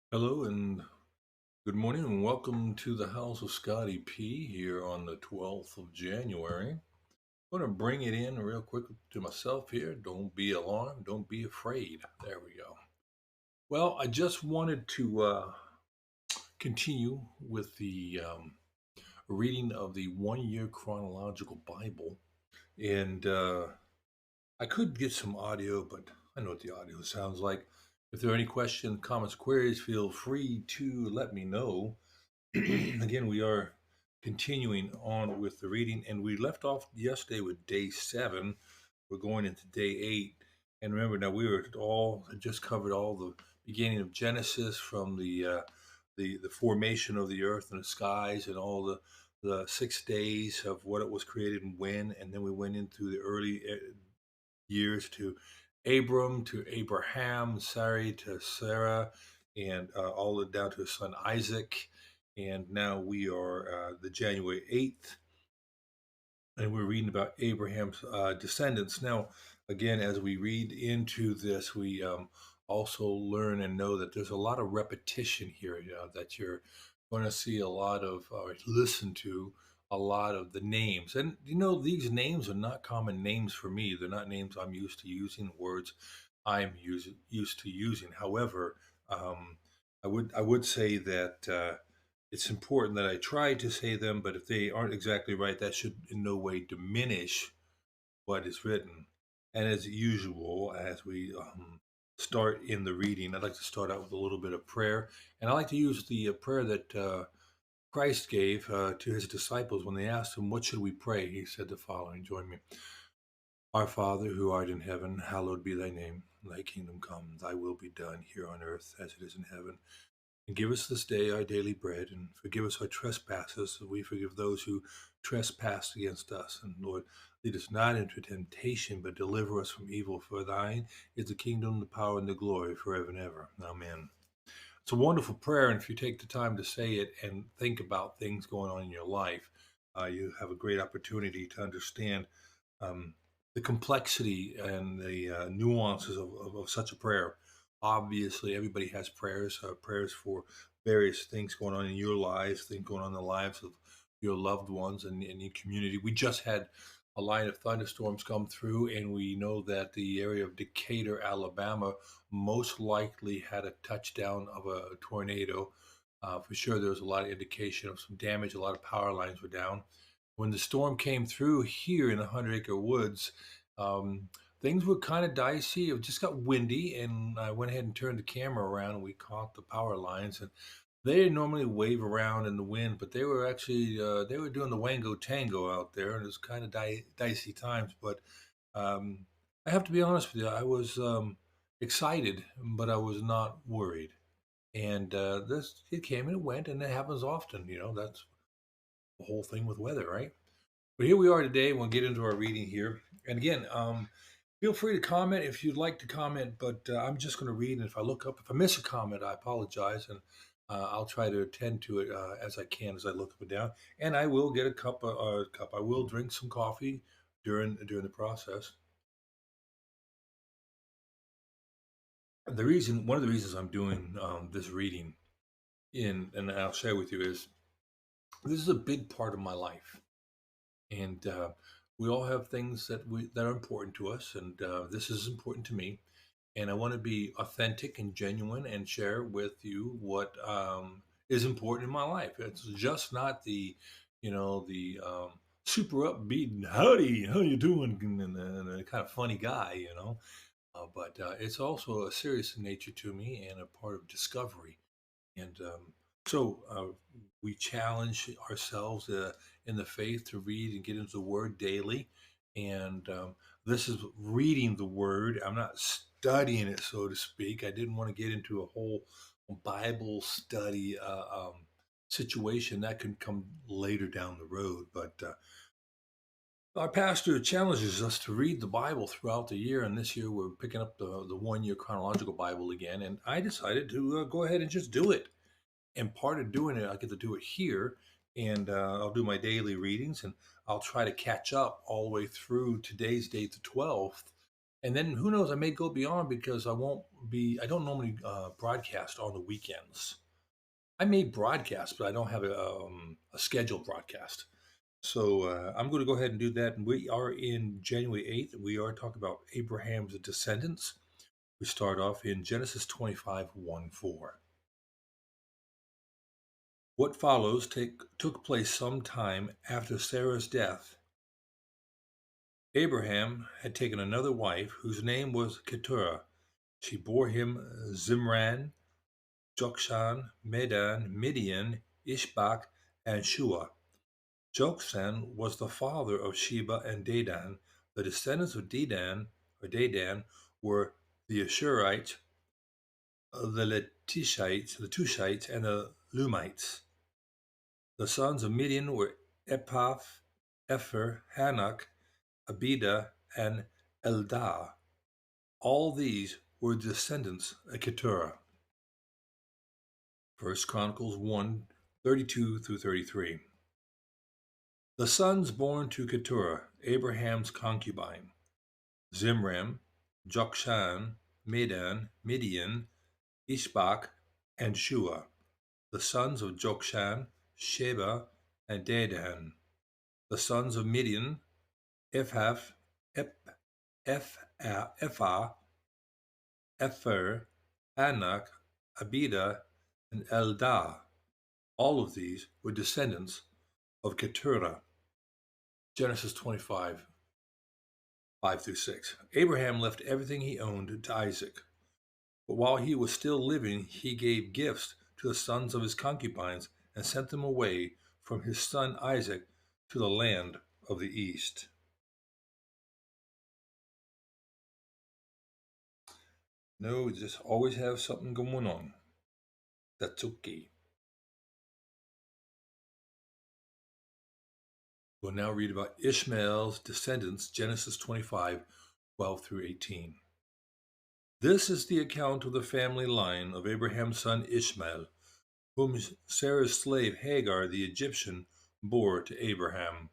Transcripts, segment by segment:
Hello and good morning and welcome to the house of Scotty P here on the 12th of January. I'm going to bring it in real quick to myself here. Don't be alarmed. Don't be afraid. There we go. Well, I just wanted to continue with the reading of the Year Chronological Bible. And I could get some audio, but I know what the audio sounds like. If there are any questions, comments, queries, feel free to let me know. Again, we are continuing on with the reading, and we left off yesterday with day 7. We're going into day 8, and remember now we were all just covered all the beginning of Genesis from the formation of the earth and the skies and all the 6 days of what it was created and when, and then we went into the early years to Abram to Abraham, Sarai to Sarah, and all the down to his son Isaac. And now we are the January 8th, and we're reading about Abraham's descendants. Now, again, as we read into this, we also learn and know that there's a lot of repetition here, that you're going to see a lot of, or listen to a lot of the names. And, these names are not common names for me. They're not names I'm used to using, words used to using. However, I would say that it's important that I try to say them, but if they aren't exactly right, that should in no way diminish what is written. And as usual, as we start in the reading, I'd like to start out with a little bit of prayer. And I like to use the prayer that Christ gave to his disciples when they asked him, "What should we pray?" He said the following. Join me. Our Father, who art in heaven, hallowed be thy name. Thy kingdom come, thy will be done here on earth as it is in heaven. And give us this day our daily bread, and forgive us our trespasses, as we forgive those who trespass against us. And Lord, lead us not into temptation, but deliver us from evil. For thine is the kingdom, the power, and the glory forever and ever. Amen. It's a wonderful prayer, and if you take the time to say it and think about things going on in your life, you have a great opportunity to understand um, the complexity and the nuances of such a prayer. Obviously, everybody has prayers for various things going on in your lives, things going on in the lives of your loved ones and in your community. We just had a line of thunderstorms come through, and we know that the area of Decatur, Alabama, most likely had a touchdown of a tornado. For sure, there was a lot of indication of some damage. A lot of power lines were down. When the storm came through here in the 100 Acre Woods, um, things were kind of dicey. It just got windy, and I went ahead and turned the camera around, and we caught the power lines. And they normally wave around in the wind, but they were actually they were doing the Wango Tango out there, and it was kind of dicey times. But um, I have to be honest with you, I was excited, but I was not worried. And this it came and it went, and it happens often. That's the whole thing with weather, right? But here we are today. We'll get into our reading here. And again, feel free to comment if you'd like to comment, but I'm just going to read. And if I miss a comment, I apologize. And I'll try to attend to it as I can as I look up and down. And I will get a cup. I will drink some coffee during the process. One of the reasons I'm doing this reading and I'll share with you is this is a big part of my life. And we all have things that are important to us, and this is important to me. And I want to be authentic and genuine and share with you what is important in my life. It's just not the super upbeat howdy, how you doing, and a kind of funny guy, but it's also a serious nature to me and a part of discovery. And we challenge ourselves in the faith to read and get into the Word daily. And this is reading the Word. I'm not studying it, so to speak. I didn't want to get into a whole Bible study situation that can come later down the road. But our pastor challenges us to read the Bible throughout the year, and this year we're picking up the Year Chronological Bible again. And I decided to go ahead and just do it. And part of doing it, I get to do it here, and I'll do my daily readings, and I'll try to catch up all the way through today's date, the 12th, And then who knows, I may go beyond because I don't normally broadcast on the weekends. I may broadcast, but I don't have a scheduled broadcast. So I'm going to go ahead and do that. And we are in January 8th. We are talking about Abraham's descendants. We start off in Genesis 25 1 4. What follows took place some time after Sarah's death. Abraham had taken another wife whose name was Keturah. She bore him Zimran, Jokshan, Medan, Midian, Ishbak, and Shua. Jokshan was the father of Sheba and Dedan. The descendants of Dedan were the Ashurites, the Letushites, and the Lumites. The sons of Midian were Epaph, Epher, Hanok, Abida, and Eldah. All these were descendants of Keturah. 1 Chronicles 1:32 through 33. The sons born to Keturah, Abraham's concubine: Zimram, Jokshan, Medan, Midian, Ishbak, and Shua. The sons of Jokshan, Sheba, and Dedan. The sons of Midian, Ephah, Ephah, Epher, Anak, Abida, and Eldah. All of these were descendants of Keturah. Genesis 25, 5 through 6. Abraham left everything he owned to Isaac. But while he was still living, he gave gifts to the sons of his concubines and sent them away from his son Isaac to the land of the east. No, we just always have something going on. That's okay. We'll now read about Ishmael's descendants, Genesis 25, 12 through 18. This is the account of the family line of Abraham's son Ishmael, whom Sarah's slave Hagar the Egyptian bore to Abraham.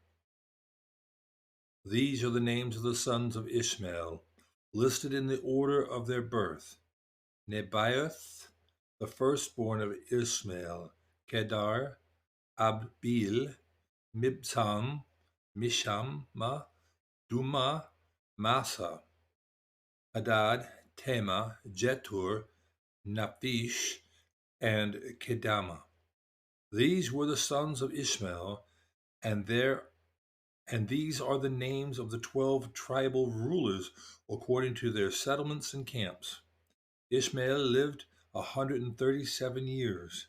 These are the names of the sons of Ishmael, listed in the order of their birth: Nebaioth, the firstborn of Ishmael; Kedar, Abbil, Mibsam, Mishama, Duma, Massa; Hadad, Tema, Jetur, Naphish, and Kedama. These were the sons of Ishmael, and these are the names of the 12 tribal rulers according to their settlements and camps. Ishmael lived 137 years.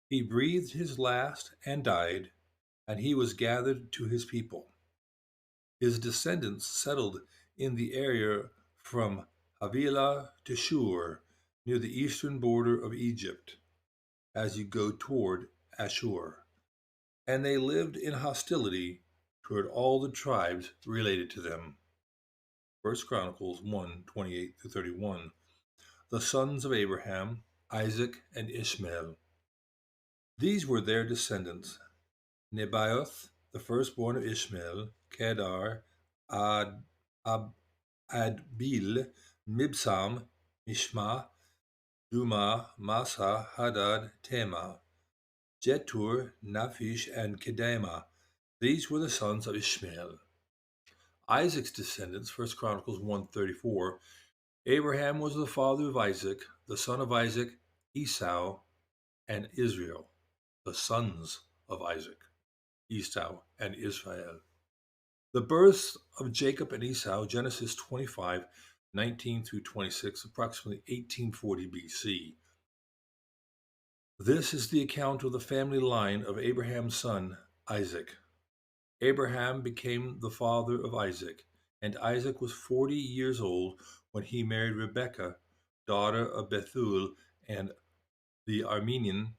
He breathed his last and died, and he was gathered to his people. His descendants settled in the area from Havilah to Shur, near the eastern border of Egypt, as you go toward Ashur. And they lived in hostility toward all the tribes related to them. 1 Chronicles 1:28 through 31. The sons of Abraham, Isaac, and Ishmael. These were their descendants: Nebaioth, the firstborn of Ishmael; Kedar, Adbil, Mibsam, Mishma, Duma, Massa, Hadad, Tema; Jetur, Naphish, and Kedema. These were the sons of Ishmael. Isaac's descendants, 1 Chronicles 1:34. Abraham was the father of Isaac, the son of Isaac, Esau, and Israel. The sons of Isaac, Esau, and Israel. The births of Jacob and Esau, Genesis 25:19 through 26, approximately 1840 BC. This is the account of the family line of Abraham's son, Isaac. Abraham became the father of Isaac, and Isaac was 40 years old when he married Rebekah, daughter of Bethuel and the Aramean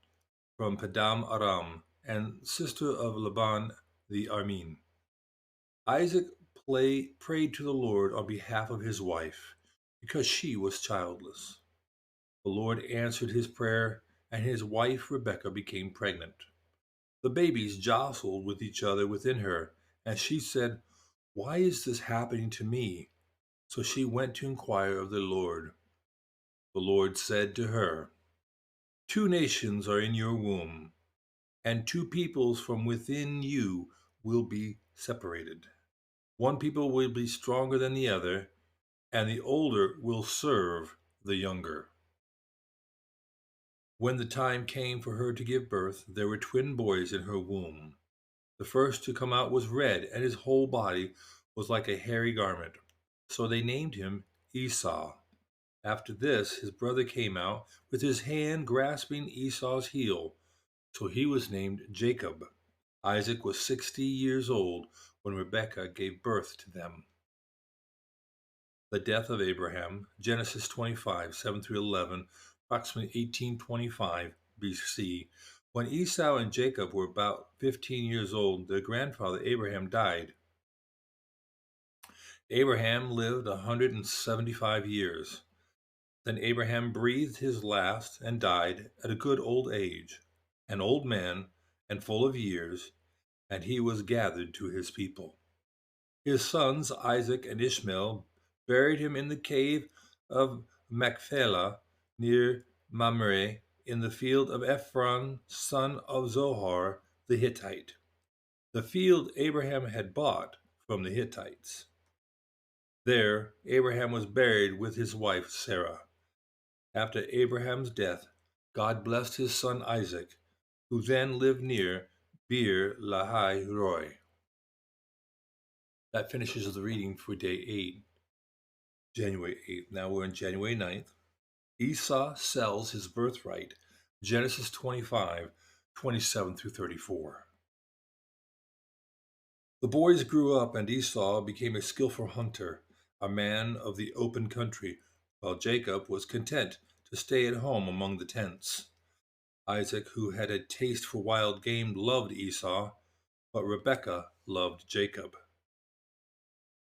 from Padam Aram, and sister of Laban the Aramean. Isaac prayed to the Lord on behalf of his wife, because she was childless. The Lord answered his prayer, and his wife Rebekah became pregnant. The babies jostled with each other within her, and she said, "Why is this happening to me?" So she went to inquire of the Lord. The Lord said to her, "Two nations are in your womb, and two peoples from within you will be separated. One people will be stronger than the other, and the older will serve the younger." When the time came for her to give birth, there were twin boys in her womb. The first to come out was red, and his whole body was like a hairy garment. So they named him Esau. After this, his brother came out with his hand grasping Esau's heel. So he was named Jacob. Isaac was 60 years old when Rebekah gave birth to them. The death of Abraham, Genesis 25, 7 through 11, approximately 1825 BC. When Esau and Jacob were about 15 years old, their grandfather Abraham died. Abraham lived 175 years. Then Abraham breathed his last and died at a good old age, an old man and full of years, and he was gathered to his people. His sons Isaac and Ishmael buried him in the cave of Machpelah near Mamre in the field of Ephron, son of Zohar the Hittite, the field Abraham had bought from the Hittites. There Abraham was buried with his wife Sarah. After Abraham's death, God blessed his son Isaac, who then lived near Beer Lahai Roi. That finishes the reading for day 8, January 8th. Now we're on January 9th. Esau sells his birthright, Genesis 25, 27 through 34. The boys grew up, and Esau became a skillful hunter, a man of the open country, while Jacob was content to stay at home among the tents. Isaac, who had a taste for wild game, loved Esau, but Rebekah loved Jacob.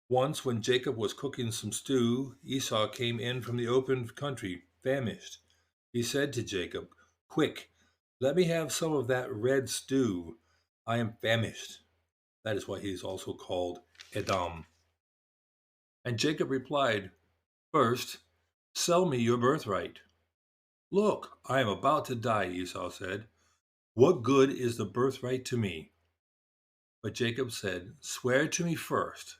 Once, when Jacob was cooking some stew, Esau came in from the open country, famished. He said to Jacob, "Quick, let me have some of that red stew. I am famished." That is why he is also called Edom. And Jacob replied, "First, sell me your birthright." "Look, I am about to die," Esau said. "What good is the birthright to me?" But Jacob said, "Swear to me first."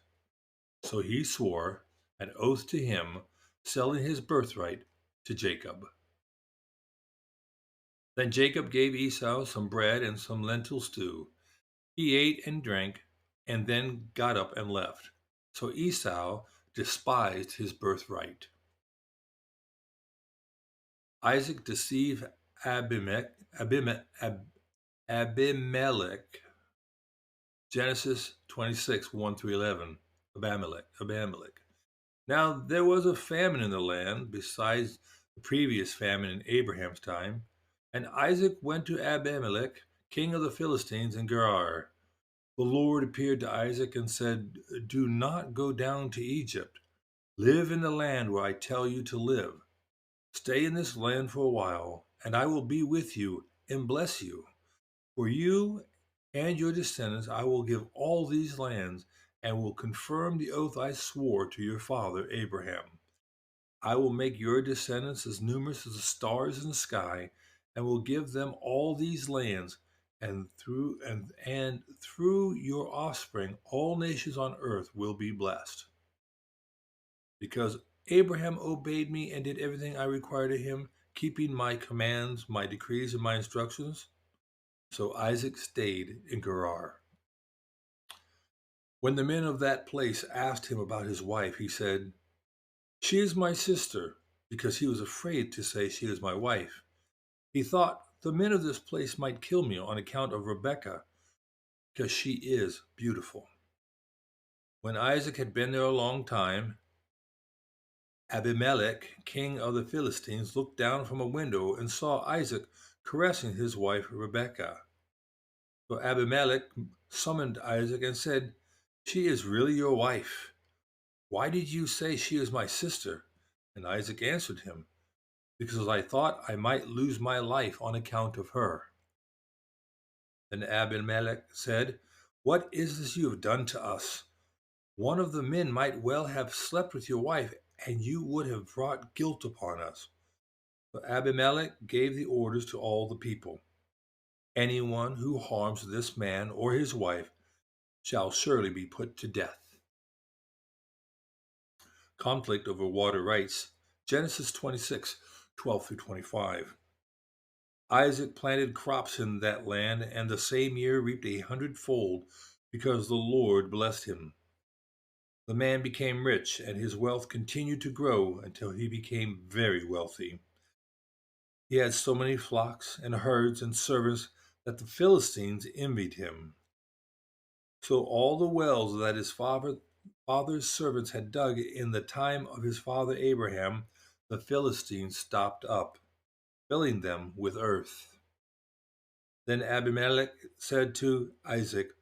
So he swore an oath to him, selling his birthright to Jacob. Then Jacob gave Esau some bread and some lentil stew. He ate and drank, and then got up and left. So Esau despised his birthright. Isaac deceived Abimelech, Genesis 26, 1 through 11. Abimelech. Now there was a famine in the land, besides the previous famine in Abraham's time. And Isaac went to Abimelech, king of the Philistines, in Gerar. The Lord appeared to Isaac and said, "Do not go down to Egypt. Live in the land where I tell you to live. Stay in this land for a while, and I will be with you and bless you. For you and your descendants I will give all these lands, and will confirm the oath I swore to your father Abraham. I will make your descendants as numerous as the stars in the sky, and will give them all these lands, and through your offspring all nations on earth will be blessed. Because Abraham obeyed me and did everything I required of him, keeping my commands, my decrees, and my instructions." So Isaac stayed in Gerar. When the men of that place asked him about his wife, he said, "She is my sister," because he was afraid to say she is my wife. He thought, "The men of this place might kill me on account of Rebekah, because she is beautiful." When Isaac had been there a long time, Abimelech, king of the Philistines, looked down from a window and saw Isaac caressing his wife Rebekah. So Abimelech summoned Isaac and said, "She is really your wife. Why did you say she is my sister?" And Isaac answered him, "Because I thought I might lose my life on account of her." Then Abimelech said, "What is this you have done to us? One of the men might well have slept with your wife, and you would have brought guilt upon us. So Abimelech gave the orders to all the people. Anyone who harms this man or his wife shall surely be put to death. Conflict over water rights. Genesis 26:12 through 25. Isaac planted crops in that land, and the same year reaped 100-fold, because the Lord blessed him. The man became rich, and his wealth continued to grow until he became very wealthy. He had so many flocks and herds and servants that the Philistines envied him. So all the wells that his father's servants had dug in the time of his father Abraham, the Philistines stopped up, filling them with earth. Then Abimelech said to Isaac,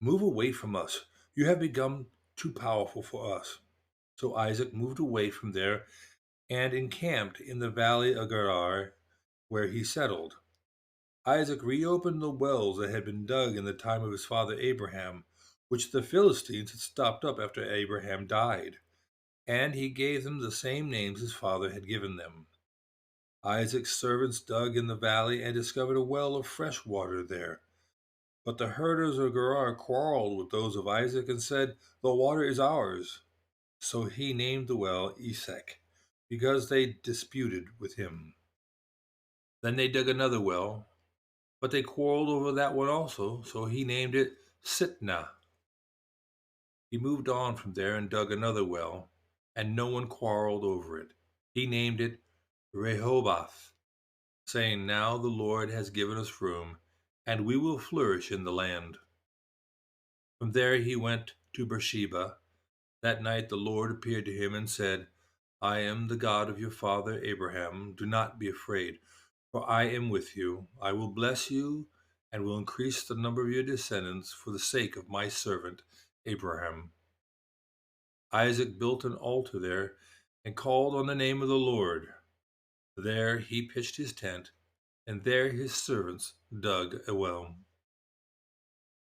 "Move away from us. You have become too powerful for us." So Isaac moved away from there and encamped in the valley of Gerar, where he settled. Isaac reopened the wells that had been dug in the time of his father Abraham, which the Philistines had stopped up after Abraham died, and he gave them the same names his father had given them. Isaac's servants dug in the valley and discovered a well of fresh water there. But the herders of Gerar quarreled with those of Isaac and said, "The water is ours." So he named the well Esek, because they disputed with him. Then they dug another well, but they quarreled over that one also, so he named it Sitnah. He moved on from there and dug another well, and no one quarreled over it. He named it Rehoboth, saying, "Now the Lord has given us room, and we will flourish in the land." From there he went to Beersheba. That night the Lord appeared to him and said, "I am the God of your father Abraham. Do not be afraid, for I am with you. I will bless you and will increase the number of your descendants for the sake of my servant Abraham." Isaac built an altar there and called on the name of the Lord. There he pitched his tent, and there his servants dug a well.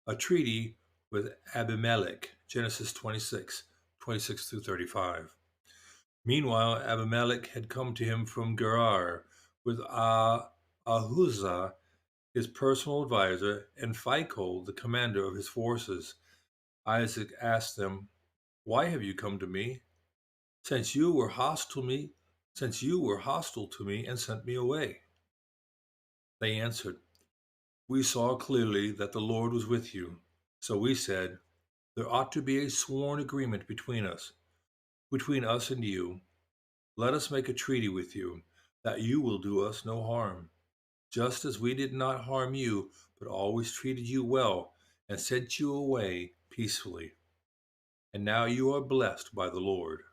A treaty with Abimelech, Genesis 26:26 through 35. Meanwhile, Abimelech had come to him from Gerar with Ahuzah, his personal advisor, and Phicol, the commander of his forces. Isaac asked them, "Why have you come to me? Since you were hostile to me, and sent me away." They answered, "We saw clearly that the Lord was with you. So we said, there ought to be a sworn agreement between us and you. Let us make a treaty with you, that you will do us no harm, just as we did not harm you, but always treated you well and sent you away peacefully. And now you are blessed by the Lord."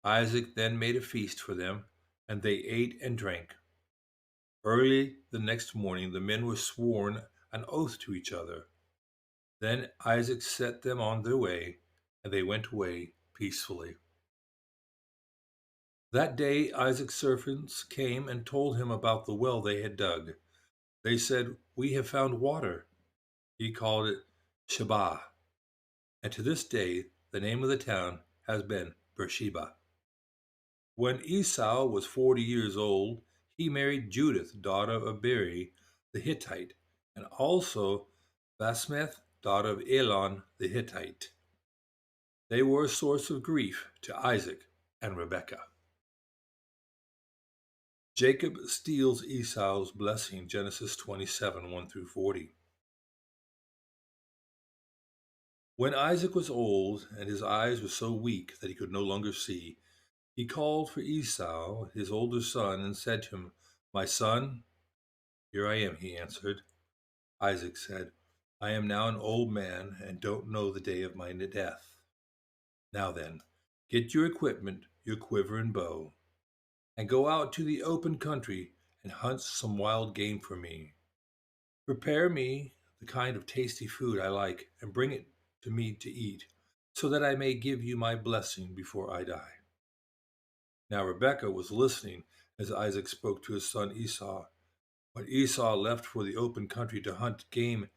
Isaac then made a feast for them, and they ate and drank. Early the next morning the men were sworn an oath to each other. Then Isaac set them on their way, and they went away peacefully. That day Isaac's servants came and told him about the well they had dug. They said, "We have found water." He called it Sheba, and to this day the name of the town has been Beersheba. When Esau was 40 years old, he married Judith, daughter of Beri the Hittite, and also Basmeth, daughter of Elon the Hittite. They were a source of grief to Isaac and Rebekah. Jacob steals Esau's blessing, Genesis 27:1 through 40. When Isaac was old and his eyes were so weak that he could no longer see, he called for Esau, his older son, and said to him, "My son." "Here I am," he answered. Isaac said, "I am now an old man and don't know the day of my death. Now then, get your equipment, your quiver and bow, and go out to the open country and hunt some wild game for me. Prepare me the kind of tasty food I like and bring it to me to eat, so that I may give you my blessing before I die." Now Rebekah was listening as Isaac spoke to his son Esau. When Esau left for the open country to hunt game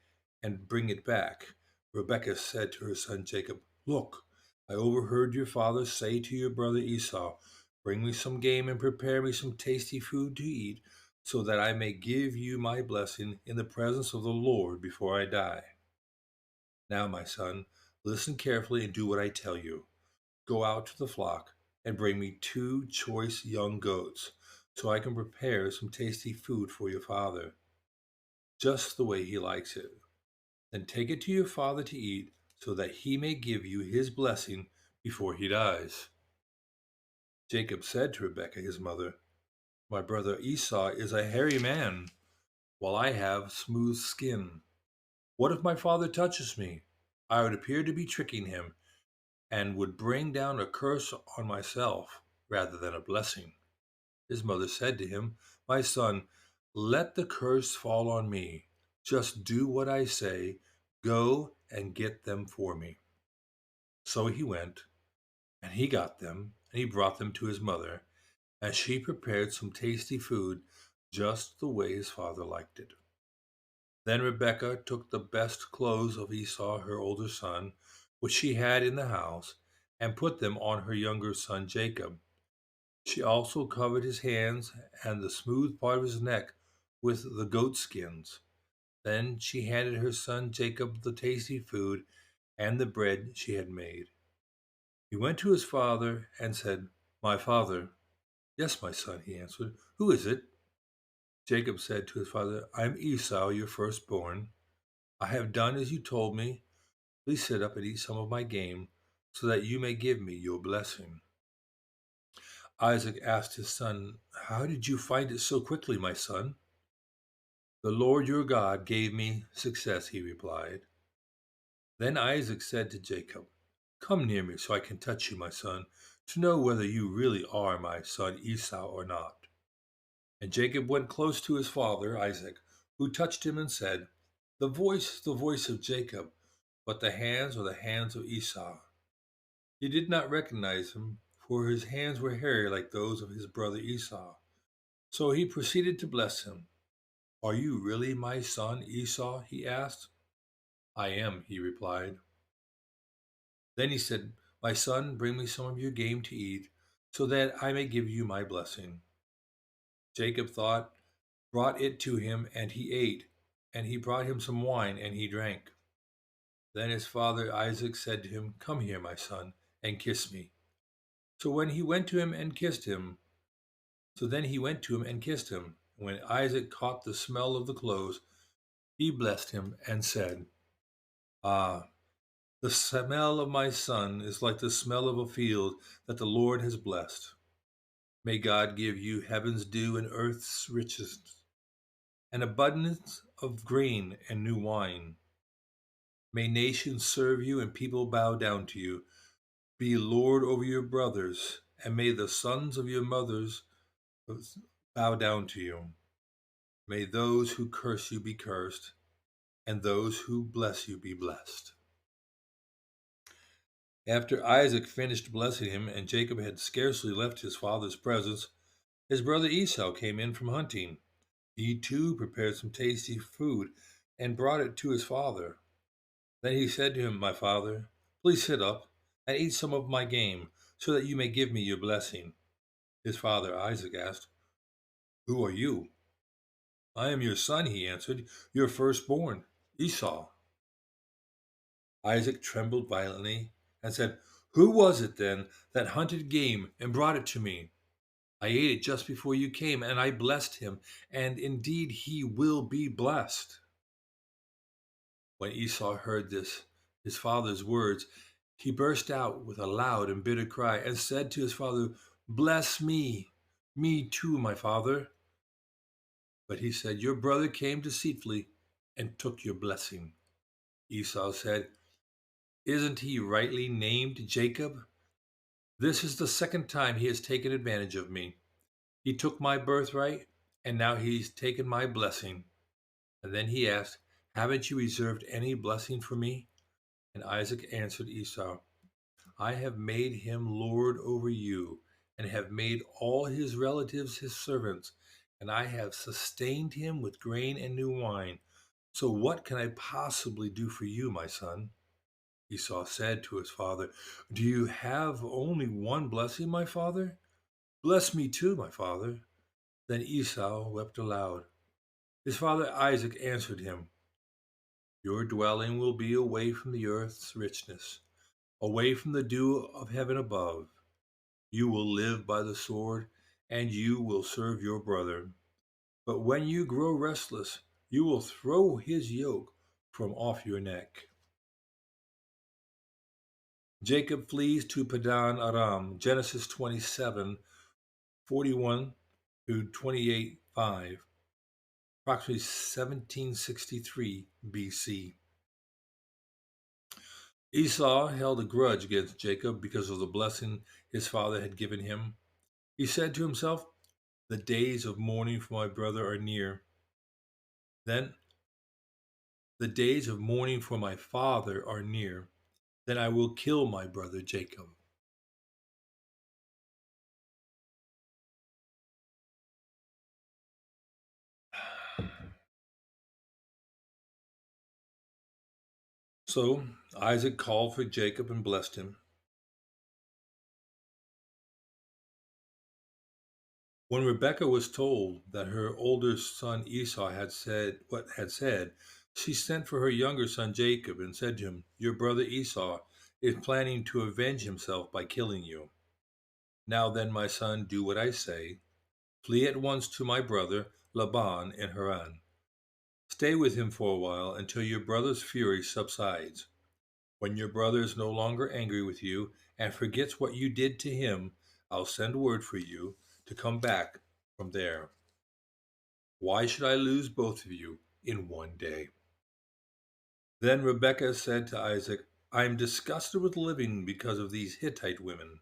and bring it back, Rebekah said to her son Jacob, Look, I overheard your father say to your brother Esau, bring me some game and prepare me some tasty food to eat, so that I may give you my blessing in the presence of the Lord before I die. Now, my son, listen carefully and do what I tell you. Go out to the flock and bring me 2 choice young goats, so I can prepare some tasty food for your father, just the way he likes it. Then take it to your father to eat, so that he may give you his blessing before he dies. Jacob said to Rebekah his mother, my brother Esau is a hairy man, while I have smooth skin. What if my father touches me? I would appear to be tricking him, and would bring down a curse on myself rather than a blessing. His mother said to him, my son, let the curse fall on me. Just do what I say. Go and get them for me. So he went, and he got them, and he brought them to his mother, and she prepared some tasty food just the way his father liked it. Then Rebekah took the best clothes of Esau, her older son, which she had in the house, and put them on her younger son Jacob. She also covered his hands and the smooth part of his neck with the goat skins. Then she handed her son Jacob the tasty food and the bread she had made. He went to his father and said, my father. Yes, my son, he answered. Who is it? Jacob said to his father, I am Esau, your firstborn. I have done as you told me. Please sit up and eat some of my game, so that you may give me your blessing. Isaac asked his son, how did you find it so quickly, my son? The Lord your God gave me success, he replied. Then Isaac said to Jacob, come near me so I can touch you, my son, to know whether you really are my son Esau or not. And Jacob went close to his father, Isaac, who touched him and said, the voice of Jacob, but the hands are the hands of Esau. He did not recognize him, for his hands were hairy like those of his brother Esau. So he proceeded to bless him. Are you really my son Esau? He asked. I am, he replied. Then he said, my son, bring me some of your game to eat, so that I may give you my blessing. Jacob brought it to him, and he ate, and he brought him some wine, and he drank. Then his father Isaac said to him, come here, my son, and kiss me. So when he went to him and kissed him, so then he went to him and kissed him. When Isaac caught the smell of the clothes, he blessed him and said, ah, the smell of my son is like the smell of a field that the Lord has blessed. May God give you heaven's dew and earth's riches, an abundance of grain and new wine. May nations serve you and people bow down to you. Be Lord over your brothers, and may the sons of your mothers bow down to you. May those who curse you be cursed, and those who bless you be blessed. After Isaac finished blessing him, and Jacob had scarcely left his father's presence, his brother Esau came in from hunting. He too prepared some tasty food and brought it to his father. Then he said to him, my father, please sit up and eat some of my game, so that you may give me your blessing. His father Isaac asked, who are you? I am your son, he answered, your firstborn, Esau. Isaac trembled violently and said, who was it then that hunted game and brought it to me? I ate it just before you came, and I blessed him, and indeed he will be blessed. When Esau heard his father's words, he burst out with a loud and bitter cry and said to his father, bless me, me too, my father. But he said, your brother came deceitfully and took your blessing. Esau said, isn't he rightly named Jacob? This is the second time he has taken advantage of me. He took my birthright, and now he's taken my blessing. And then he asked, haven't you reserved any blessing for me? And Isaac answered Esau, I have made him lord over you, and have made all his relatives his servants, and I have sustained him with grain and new wine. So what can I possibly do for you, my son? Esau said to his father, "Do you have only one blessing, my father? Bless me too, my father." Then Esau wept aloud. His father Isaac answered him, "Your dwelling will be away from the earth's richness, away from the dew of heaven above. You will live by the sword, and you will serve your brother. But when you grow restless, you will throw his yoke from off your neck." Jacob flees to Padan Aram, Genesis 27:41 through 28:5, approximately 1763 BC. Esau held a grudge against Jacob because of the blessing his father had given him. He said to himself, "The days of mourning for my brother are near. Then the days of mourning for my father are near. Then I will kill my brother Jacob." So Isaac called for Jacob and blessed him. When Rebekah was told that her older son Esau had said, she sent for her younger son Jacob and said to him, "Your brother Esau is planning to avenge himself by killing you. Now then, my son, do what I say. Flee at once to my brother Laban in Haran. Stay with him for a while until your brother's fury subsides. When your brother is no longer angry with you and forgets what you did to him, I'll send word for you to come back from there. Why should I lose both of you in one day?" Then Rebekah said to Isaac, "I am disgusted with living because of these Hittite women.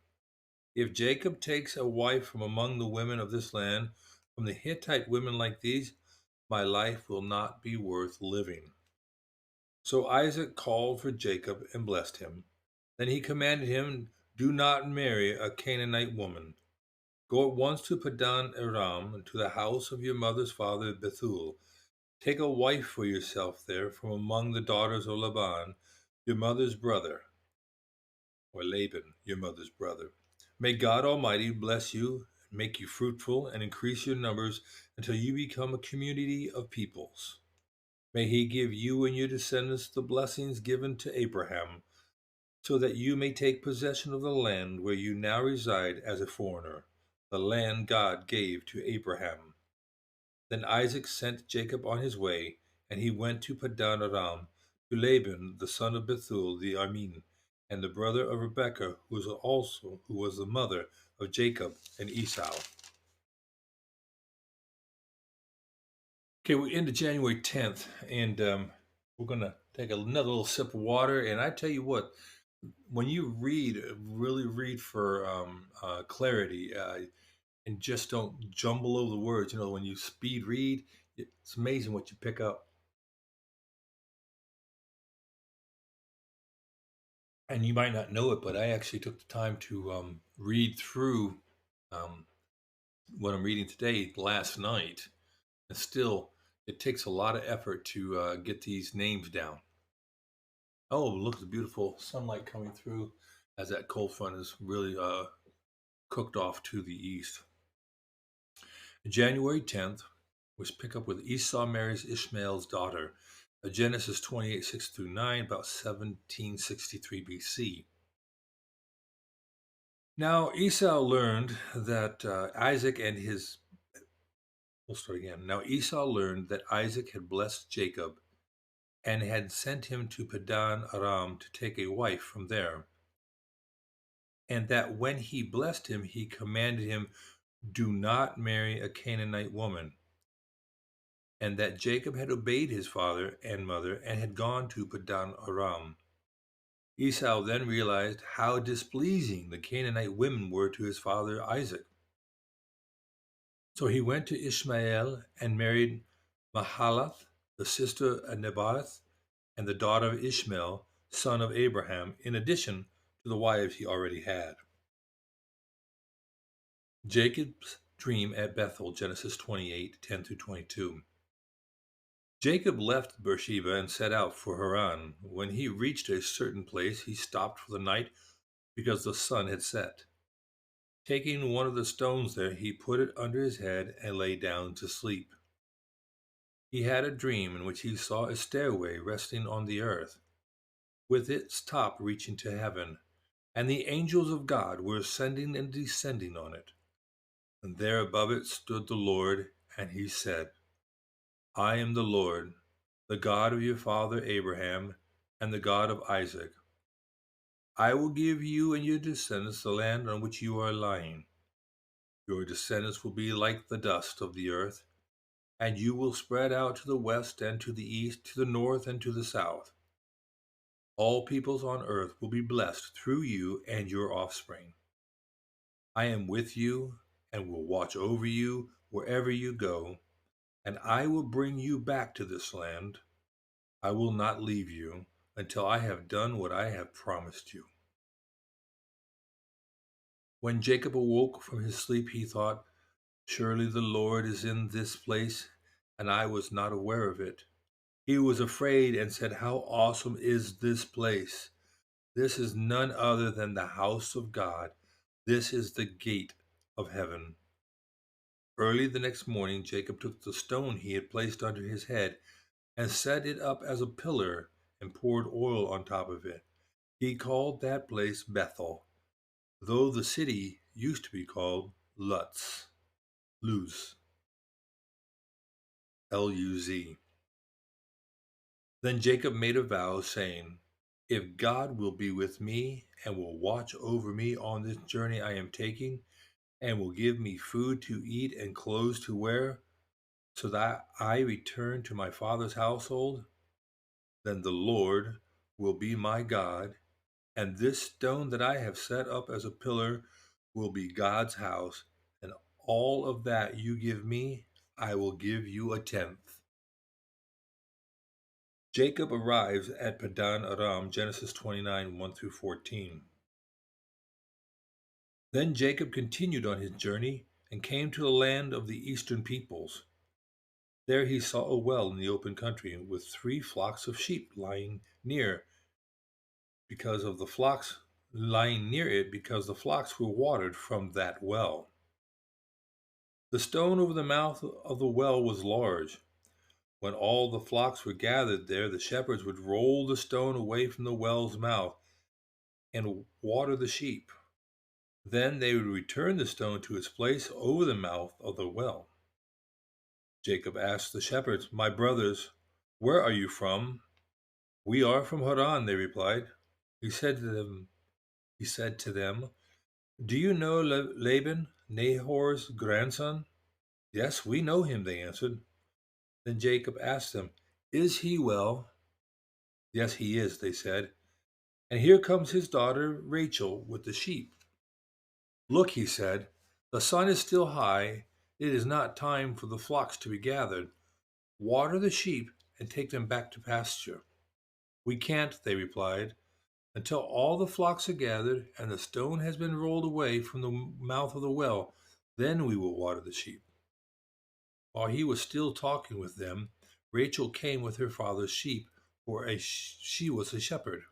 If Jacob takes a wife from among the women of this land, from the Hittite women like these, my life will not be worth living." So Isaac called for Jacob and blessed him. Then he commanded him, "Do not marry a Canaanite woman. Go at once to Padan Aram, to the house of your mother's father Bethuel. Take a wife for yourself there from among the daughters of Laban, your mother's brother," or Laban, your mother's brother. "May God Almighty bless you, make you fruitful, and increase your numbers until you become a community of peoples. May He give you and your descendants the blessings given to Abraham, so that you may take possession of the land where you now reside as a foreigner, the land God gave to Abraham." Then Isaac sent Jacob on his way, and he went to Padan Aram, to Laban the son of Bethuel the Aramean, and the brother of Rebekah, who was the mother of Jacob and Esau. Okay, we're into January 10th, and we're going to take another little sip of water. And I tell you what, when you read, really read for clarity, and just don't jumble over the words. You know, when you speed read, it's amazing what you pick up. And you might not know it, but I actually took the time to read through um, what I'm reading today last night. And still, it takes a lot of effort to get these names down. Oh, look at the beautiful sunlight coming through as that cold front is really cooked off to the east. January 10th was pick up with Esau marries Ishmael's daughter. Genesis 28, 6 through 9, about 1763 BC. Now Esau learned that Isaac and his. We'll start again. Now Esau learned that Isaac had blessed Jacob and had sent him to Padan Aram to take a wife from there, and that when he blessed him, he commanded him, "Do not marry a Canaanite woman," and that Jacob had obeyed his father and mother and had gone to Padan Aram. Esau then realized how displeasing the Canaanite women were to his father Isaac. So he went to Ishmael and married Mahalath, the sister of Nebaioth, and the daughter of Ishmael, son of Abraham, in addition to the wives he already had. Jacob's dream at Bethel, Genesis 28, 10 through 22. Jacob left Beersheba and set out for Haran. When he reached a certain place, he stopped for the night because the sun had set. Taking one of the stones there, he put it under his head and lay down to sleep. He had a dream in which he saw a stairway resting on the earth, with its top reaching to heaven, and the angels of God were ascending and descending on it. And there above it stood the Lord, and he said, I am the Lord, the God of your father Abraham, and the God of Isaac. I will give you and your descendants the land on which you are lying. Your descendants will be like the dust of the earth, and you will spread out to the west and to the east, to the north and to the south. All peoples on earth will be blessed through you and your offspring. I am with you and will watch over you wherever you go, and I will bring you back to this land. I will not leave you until I have done what I have promised you. When Jacob awoke from his sleep, he thought, surely the Lord is in this place, and I was not aware of it. He was afraid and said, how awesome is this place! This is none other than the house of God. This is the gate of heaven. Early the next morning, Jacob took the stone he had placed under his head and set it up as a pillar and poured oil on top of it. He called that place Bethel, though the city used to be called Luz, L-U-Z. Then Jacob made a vow, saying, if God will be with me and will watch over me on this journey I am taking, and will give me food to eat and clothes to wear, so that I return to my father's household, then the Lord will be my God, and this stone that I have set up as a pillar will be God's house, and all of that you give me, I will give you a tenth. Jacob arrives at Padan Aram, Genesis 29, 1 through 14. Then Jacob continued on his journey and came to the land of the eastern peoples. There he saw a well in the open country with 3 flocks of sheep lying near it because the flocks were watered from that well. The stone over the mouth of the well was large. When all the flocks were gathered there, the shepherds would roll the stone away from the well's mouth and water the sheep. Then they would return the stone to its place over the mouth of the well. Jacob asked the shepherds, my brothers, where are you from? We are from Haran, they replied. He said to them, do you know Laban, Nahor's grandson? Yes, we know him, they answered. Then Jacob asked them, is he well? Yes, he is, they said. And here comes his daughter Rachel with the sheep. Look, he said, the sun is still high. It is not time for the flocks to be gathered. Water the sheep and take them back to pasture. We can't, they replied, until all the flocks are gathered and the stone has been rolled away from the mouth of the well. Then we will water the sheep. While he was still talking with them, Rachel came with her father's sheep, for she was a shepherd.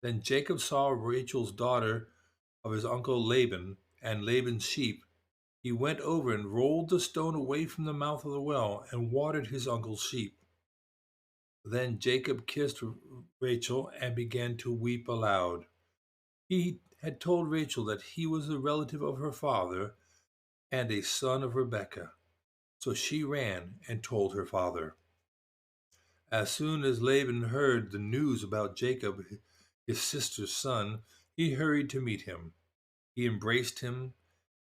Then Jacob saw Rachel's daughter of his uncle Laban and Laban's sheep. He went over and rolled the stone away from the mouth of the well and watered his uncle's sheep. Then Jacob kissed Rachel and began to weep aloud. He had told Rachel that he was a relative of her father and a son of Rebekah. So she ran and told her father. As soon as Laban heard the news about Jacob, his sister's son, he hurried to meet him. He embraced him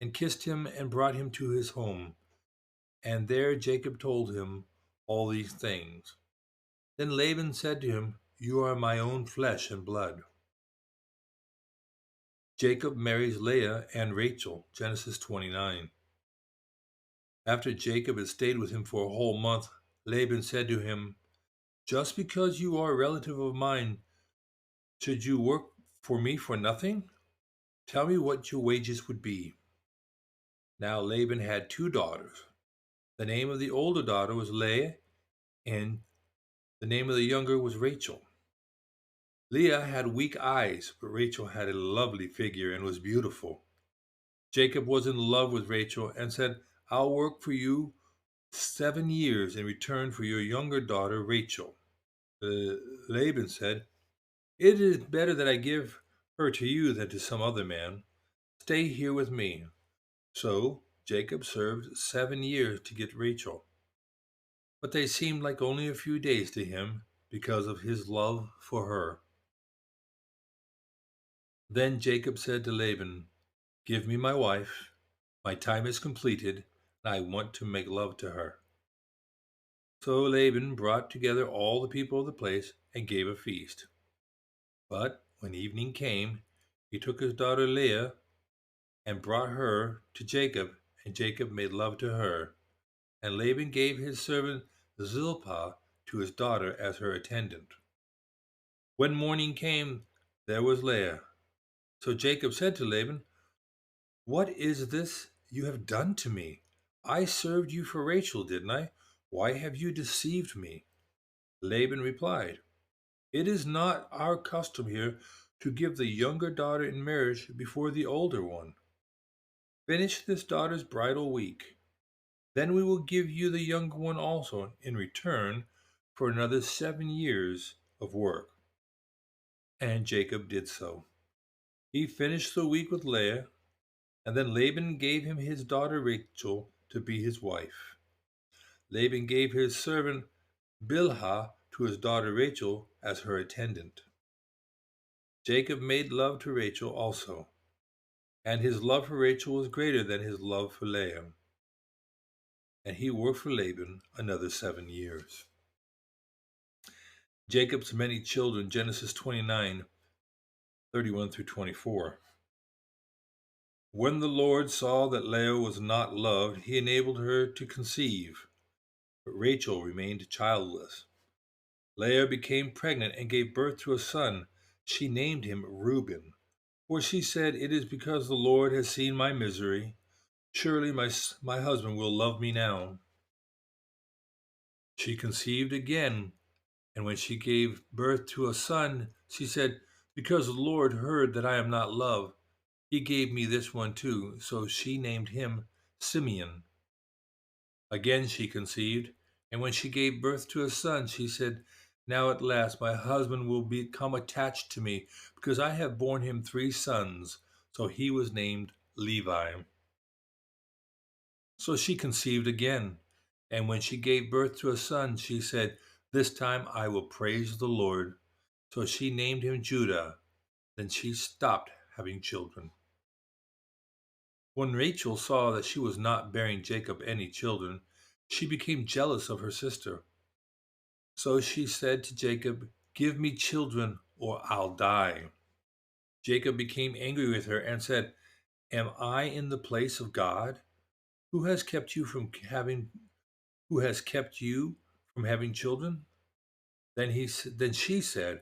and kissed him and brought him to his home. And there Jacob told him all these things. Then Laban said to him, you are my own flesh and blood. Jacob marries Leah and Rachel, Genesis 29. After Jacob had stayed with him for a whole month, Laban said to him, just because you are a relative of mine, should you work for me for nothing? Tell me what your wages would be. Now Laban had 2 daughters. The name of the older daughter was Leah, and The name of the younger was Rachel. Leah had weak eyes, but Rachel had a lovely figure and was beautiful. Jacob was in love with Rachel and said, I'll work for you 7 years in return for your younger daughter Rachel. Laban said, It is better that I give her to you than to some other man. Stay here with me. So Jacob served 7 years to get Rachel. But they seemed like only a few days to him because of his love for her. Then Jacob said to Laban, Give me my wife. My time is completed, and I want to make love to her. So Laban brought together all the people of the place and gave a feast. But when evening came, he took his daughter Leah and brought her to Jacob, and Jacob made love to her. And Laban gave his servant Zilpah to his daughter as her attendant. When morning came, there was Leah. So Jacob said to Laban, What is this you have done to me? I served you for Rachel, didn't I? Why have you deceived me? Laban replied, It is not our custom here to give the younger daughter in marriage before the older one. Finish this daughter's bridal week. Then we will give you the younger one also in return for another 7 years of work. And Jacob did so. He finished the week with Leah, and then Laban gave him his daughter Rachel to be his wife. Laban gave his servant Bilhah to his daughter Rachel as her attendant. Jacob made love to Rachel also, and his love for Rachel was greater than his love for Leah. And he worked for Laban another 7 years. Jacob's many children, Genesis 29:31 through 24. When the Lord saw that Leah was not loved, he enabled her to conceive, but Rachel remained childless. Leah became pregnant and gave birth to a son. She named him Reuben, for she said, It is because the Lord has seen my misery. Surely my husband will love me now. She conceived again, and when she gave birth to a son, she said, Because the Lord heard that I am not loved, he gave me this one too. So she named him Simeon. Again she conceived, and when she gave birth to a son, she said, Now at last my husband will become attached to me, because I have borne him 3 sons. So he was named Levi. So she conceived again, and when she gave birth to a son, she said, This time I will praise the Lord. So she named him Judah. Then she stopped having children. When Rachel saw that she was not bearing Jacob any children, she became jealous of her sister. So she said to Jacob, Give me children, or I'll die. Jacob became angry with her and said, Am I in the place of God? Who has kept you from having who has kept you from having children? Then she said,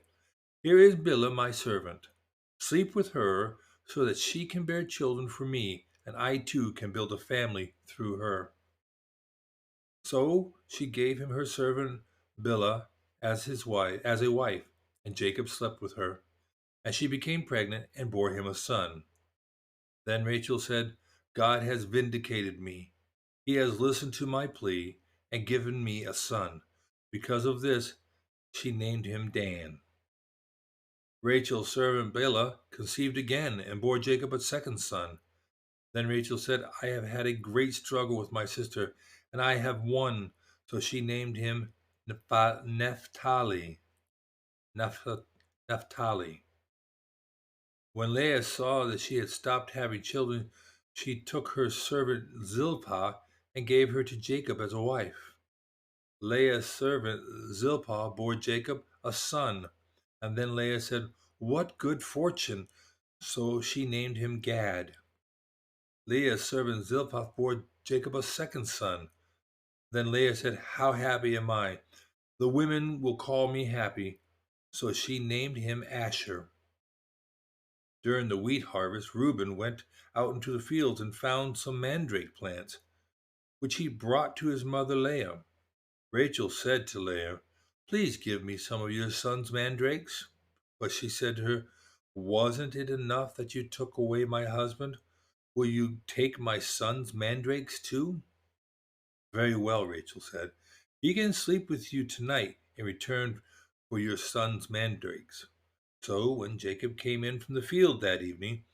Here is Bilhah my servant. Sleep with her so that she can bear children for me, and I too can build a family through her. So she gave him her servant Bilhah as a wife, and Jacob slept with her, and she became pregnant and bore him a son. Then Rachel said, God has vindicated me. He has listened to my plea and given me a son. Because of this, she named him Dan. Rachel's servant Bilhah conceived again and bore Jacob a second son. Then Rachel said, I have had a great struggle with my sister, and I have won. So she named him Naphtali. Naphtali. When Leah saw that she had stopped having children, she took her servant Zilpah and gave her to Jacob as a wife. Leah's servant Zilpah bore Jacob a son, and then Leah said, What good fortune! So she named him Gad. Leah's servant Zilpah bore Jacob a second son. Then Leah said, How happy am I! The women will call me happy. So she named him Asher. During the wheat harvest, Reuben went out into the fields and found some mandrake plants, which he brought to his mother Leah. Rachel said to Leah, Please give me some of your son's mandrakes. But she said to her, Wasn't it enough that you took away my husband? Will you take my son's mandrakes too? Very well, Rachel said. He can sleep with you tonight in return for your son's mandrakes. So when Jacob came in from the field that evening,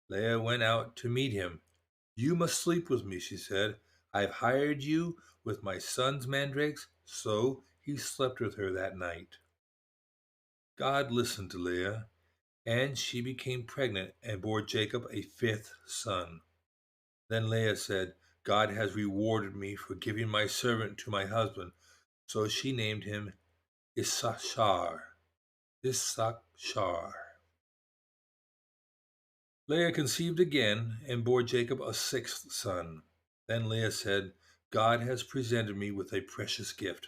Leah went out to meet him. You must sleep with me, she said. I've hired you with my son's mandrakes. So he slept with her that night. God listened to Leah, and she became pregnant and bore Jacob a fifth son. Then Leah said, God has rewarded me for giving my servant to my husband. So she named him Issachar. Issachar. Leah conceived again and bore Jacob a sixth son. Then Leah said, God has presented me with a precious gift.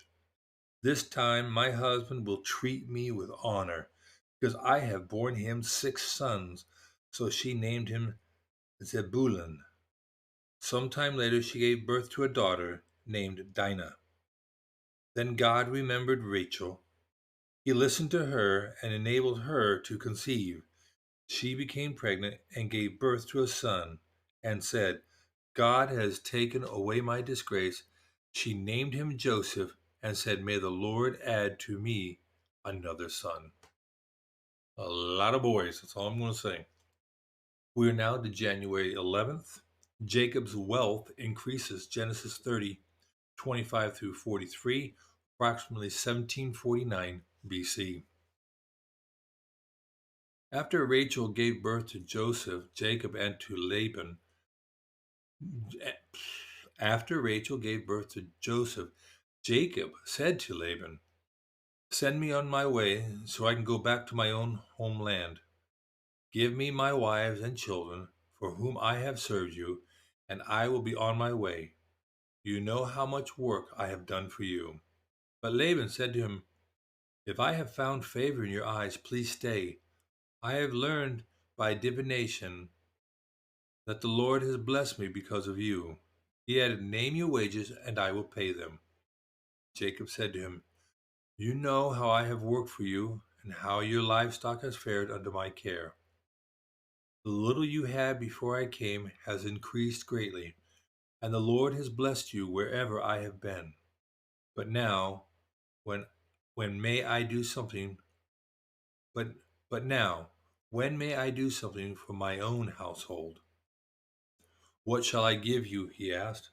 This time my husband will treat me with honor, because I have borne him six sons. So she named him Zebulun. Some time later she gave birth to a daughter named Dinah. Then God remembered Rachel. He listened to her and enabled her to conceive. She became pregnant and gave birth to a son and said, God has taken away my disgrace. She named him Joseph and said, May the Lord add to me another son. A lot of boys, that's all I'm going to say. We are now to January 11th. Jacob's wealth increases, Genesis 30:25 through 43, approximately 1749 BC. After Rachel gave birth to Joseph, Jacob, and to Laban, after Rachel gave birth to Joseph, Jacob said to Laban, Send me on my way so I can go back to my own homeland. Give me my wives and children, for whom I have served you, and I will be on my way. You know how much work I have done for you. But Laban said to him, If I have found favor in your eyes, please stay. I have learned by divination that the Lord has blessed me because of you. He added, Name your wages, and I will pay them. Jacob said to him, You know how I have worked for you, and how your livestock has fared under my care. The little you had before I came has increased greatly, and the Lord has blessed you wherever I have been. But now, when when may I do something? But but now, when may I do something for my own household? What shall I give you? He asked.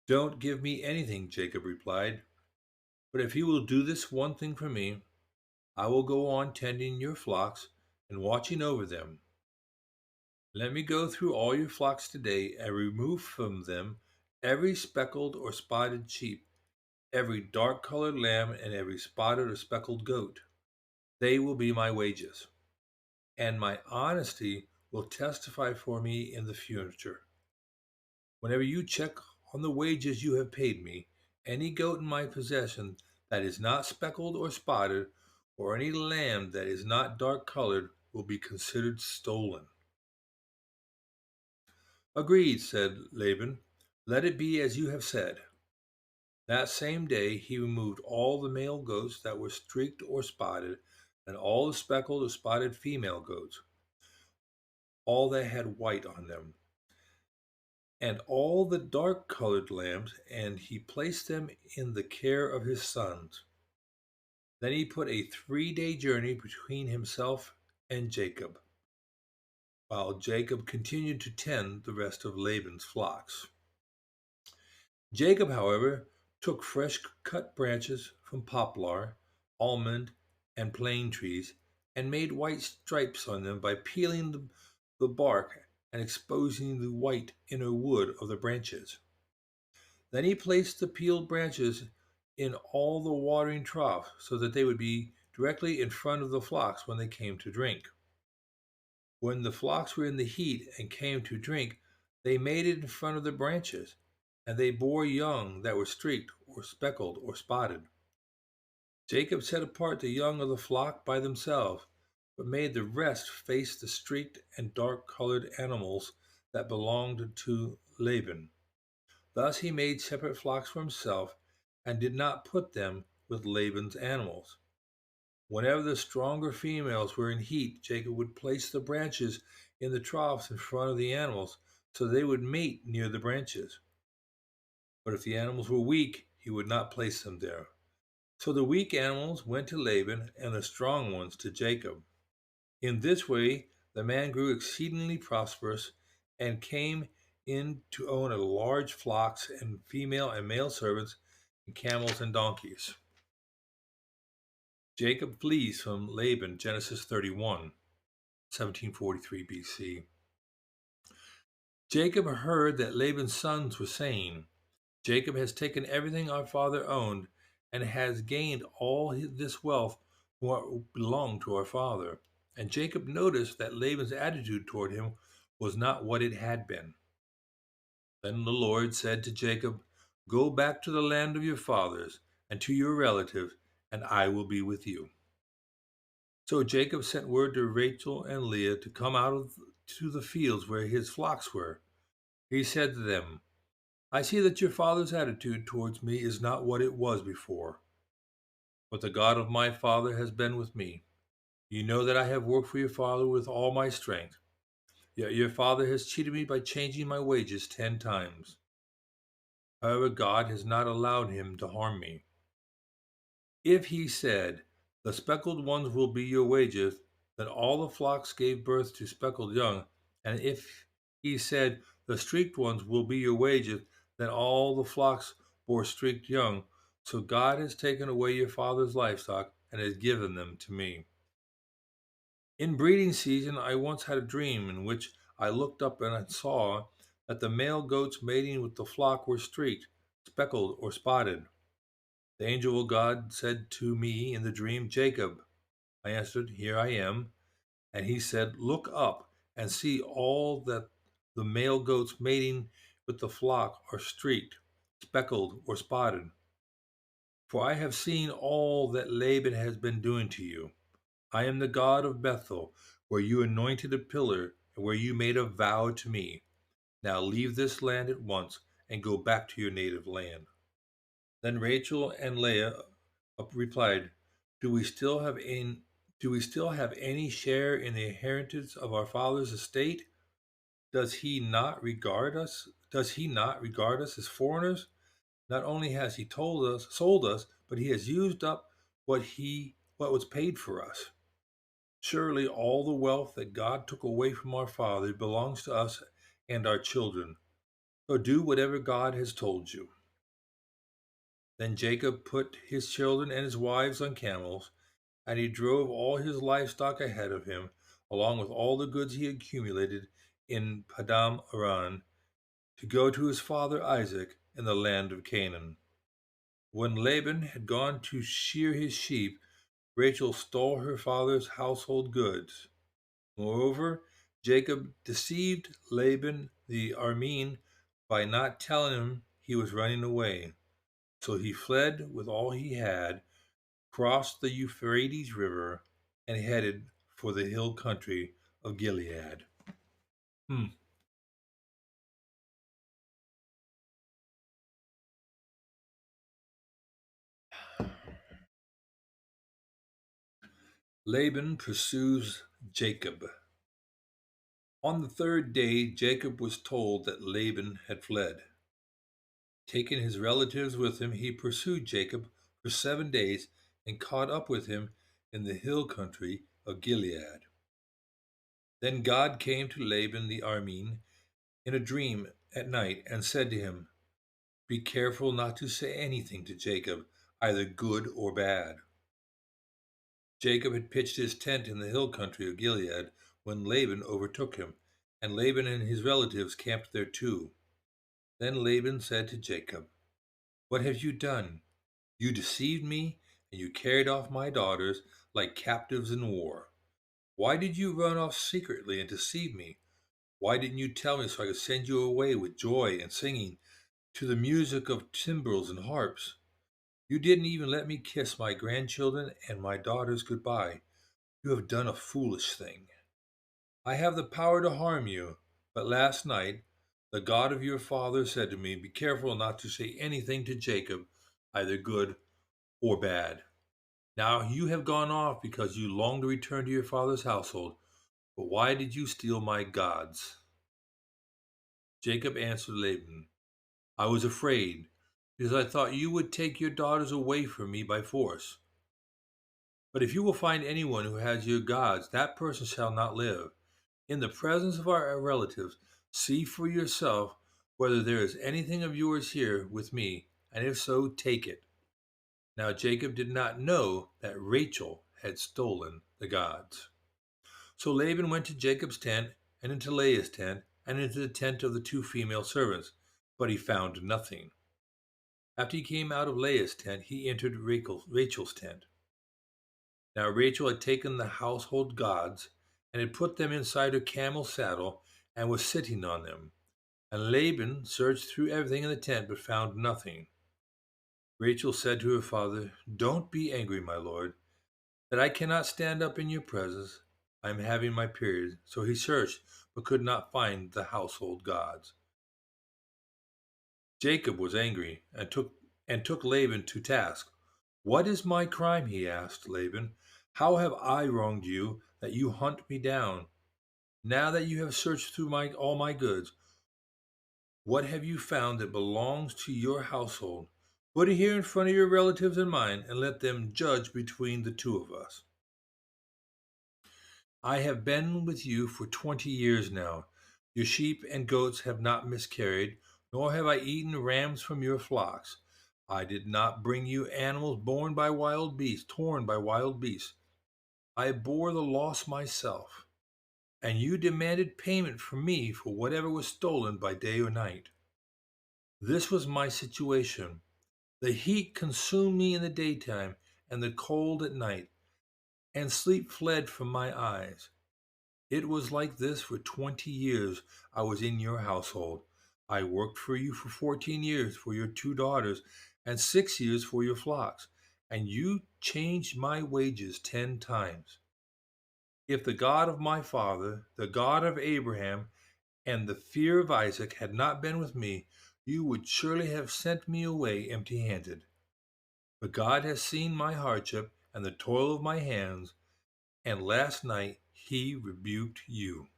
Don't give me anything, Jacob replied. But if you will do this one thing for me, I will go on tending your flocks and watching over them. Let me go through all your flocks today and remove from them every speckled or spotted sheep, every dark colored lamb, and every spotted or speckled goat. They will be my wages, and my honesty will testify for me in the future. Whenever you check on the wages you have paid me, any goat in my possession that is not speckled or spotted, or any lamb that is not dark colored, will be considered stolen. Agreed, said Laban. Let it be as you have said. That same day he removed all the male goats that were streaked or spotted, and all the speckled or spotted female goats, all that had white on them, and all the dark colored lambs, and he placed them in the care of his sons. Then he put a 3-day journey between himself and Jacob, while Jacob continued to tend the rest of Laban's flocks. Jacob, however, took fresh cut branches from poplar, almond, and plane trees, and made white stripes on them by peeling the bark and exposing the white inner wood of the branches. Then he placed the peeled branches in all the watering troughs so that they would be directly in front of the flocks when they came to drink. When the flocks were in the heat and came to drink, they made it in front of the branches, and they bore young that were streaked or speckled or spotted. Jacob set apart the young of the flock by themselves, but made the rest face the streaked and dark colored animals that belonged to Laban. Thus he made separate flocks for himself, and did not put them with Laban's animals. Whenever the stronger females were in heat, Jacob would place the branches in the troughs in front of the animals so they would mate near the branches. But if the animals were weak, he would not place them there. So the weak animals went to Laban and the strong ones to Jacob. In this way, the man grew exceedingly prosperous and came in to own a large flocks and female and male servants and camels and donkeys. Jacob flees from Laban, Genesis 31, 1743 BC. Jacob heard that Laban's sons were saying, Jacob has taken everything our father owned and has gained all this wealth what belonged to our father. And Jacob noticed that Laban's attitude toward him was not what it had been. Then the Lord said to Jacob, go back to the land of your fathers and to your relatives, and I will be with you. So Jacob sent word to Rachel and Leah to come to the fields where his flocks were. He said to them, I see that your father's attitude towards me is not what it was before, but the God of my father has been with me. You know that I have worked for your father with all my strength, yet your father has cheated me by changing my wages 10 times. However, God has not allowed him to harm me. If he said, the speckled ones will be your wages, then all the flocks gave birth to speckled young, and if he said, the streaked ones will be your wages, then all the flocks bore streaked young. So God has taken away your father's livestock and has given them to me. In breeding season, I once had a dream in which I looked up and I saw that the male goats mating with the flock were streaked, speckled, or spotted. The angel of God said to me in the dream, Jacob. I answered, here I am. And he said, look up and see all that the male goats mating with the flock are streaked, speckled, or spotted. For I have seen all that Laban has been doing to you. I am the God of Bethel, where you anointed a pillar and where you made a vow to me. Now leave this land at once and go back to your native land. Then Rachel and Leah replied, Do we still have any share in the inheritance of our father's estate? Does he not regard us? Does he not regard us as foreigners? Not only has he sold us, but he has used up what was paid for us. Surely all the wealth that God took away from our father belongs to us and our children. So do whatever God has told you. Then Jacob put his children and his wives on camels, and he drove all his livestock ahead of him, along with all the goods he accumulated in Padam Aram, to go to his father Isaac in the land of Canaan. When Laban had gone to shear his sheep, Rachel stole her father's household goods. Moreover, Jacob deceived Laban the Aramean by not telling him he was running away. So he fled with all he had, crossed the Euphrates River, and headed for the hill country of Gilead. Hmm. Laban pursues Jacob. On the third day, Jacob was told that Laban had fled. Taking his relatives with him, he pursued Jacob for 7 days and caught up with him in the hill country of Gilead. Then God came to Laban the Aramean in a dream at night and said to him, Be careful not to say anything to Jacob, either good or bad. Jacob had pitched his tent in the hill country of Gilead when Laban overtook him, and Laban and his relatives camped there too. Then Laban said to Jacob, What have you done? You deceived me, and you carried off my daughters like captives in war. Why did you run off secretly and deceive me? Why didn't you tell me so I could send you away with joy and singing to the music of timbrels and harps? You didn't even let me kiss my grandchildren and my daughters goodbye. You have done a foolish thing. I have the power to harm you, but last night the God of your father said to me, Be careful not to say anything to Jacob, either good or bad. Now you have gone off because you long to return to your father's household. But why did you steal my gods?" Jacob answered Laban, "I was afraid, because I thought you would take your daughters away from me by force. But if you will find anyone who has your gods, that person shall not live. In the presence of our relatives, see for yourself whether there is anything of yours here with me, and if so, take it." Now Jacob did not know that Rachel had stolen the gods. So Laban went to Jacob's tent, and into Leah's tent, and into the tent of the two female servants, but he found nothing. After he came out of Leah's tent, he entered Rachel's tent. Now Rachel had taken the household gods, and had put them inside her camel's saddle, and was sitting on them. And Laban searched through everything in the tent, but found nothing. Rachel said to her father, "Don't be angry, my lord, that I cannot stand up in your presence. I am having my period." So he searched, but could not find the household gods. Jacob was angry, and took Laban to task. "What is my crime?" he asked Laban. "How have I wronged you, that you hunt me down? Now that you have searched through all my goods, what have you found that belongs to your household? Put it here in front of your relatives and mine, and let them judge between the two of us. I have been with you for 20 years now. Your sheep and goats have not miscarried, nor have I eaten rams from your flocks. I did not bring you animals born by wild beasts, torn by wild beasts. I bore the loss myself, and you demanded payment from me for whatever was stolen by day or night. This was my situation. The heat consumed me in the daytime, and the cold at night, and sleep fled from my eyes. It was like this for 20 years I was in your household. I worked for you for 14 years for your two daughters, and 6 years for your flocks, and you changed my wages 10 times. If the God of my father, the God of Abraham, and the fear of Isaac had not been with me, you would surely have sent me away empty handed. But God has seen my hardship and the toil of my hands, and last night he rebuked you."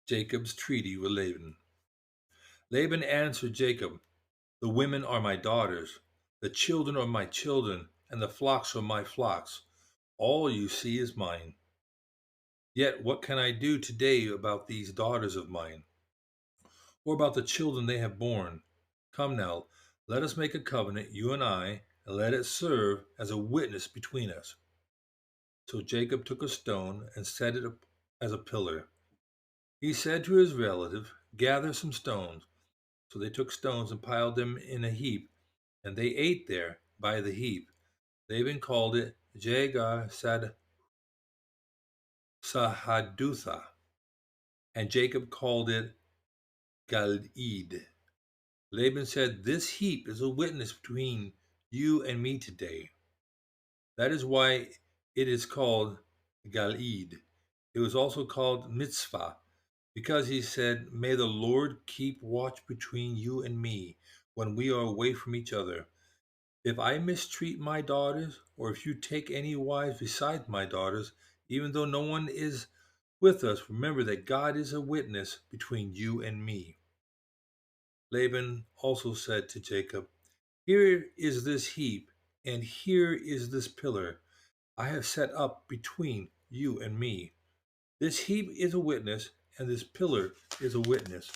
Jacob's treaty with Laban. Laban answered Jacob, "The women are my daughters, the children are my children, and the flocks are my flocks. All you see is mine. Yet what can I do today about these daughters of mine, or about the children they have borne? Come now, let us make a covenant, you and I, and let it serve as a witness between us." So Jacob took a stone and set it up as a pillar. He said to his relative, "Gather some stones." So they took stones and piled them in a heap, and they ate there by the heap. Laban called it Jagar Sahadutha, and Jacob called it Galeed. Laban said, "This heap is a witness between you and me today." That is why it is called Galeed. It was also called Mitzvah, because he said, "May the Lord keep watch between you and me when we are away from each other. If I mistreat my daughters, or if you take any wives besides my daughters, even though no one is with us, remember that God is a witness between you and me." Laban also said to Jacob, "Here is this heap, and here is this pillar I have set up between you and me. This heap is a witness, and this pillar is a witness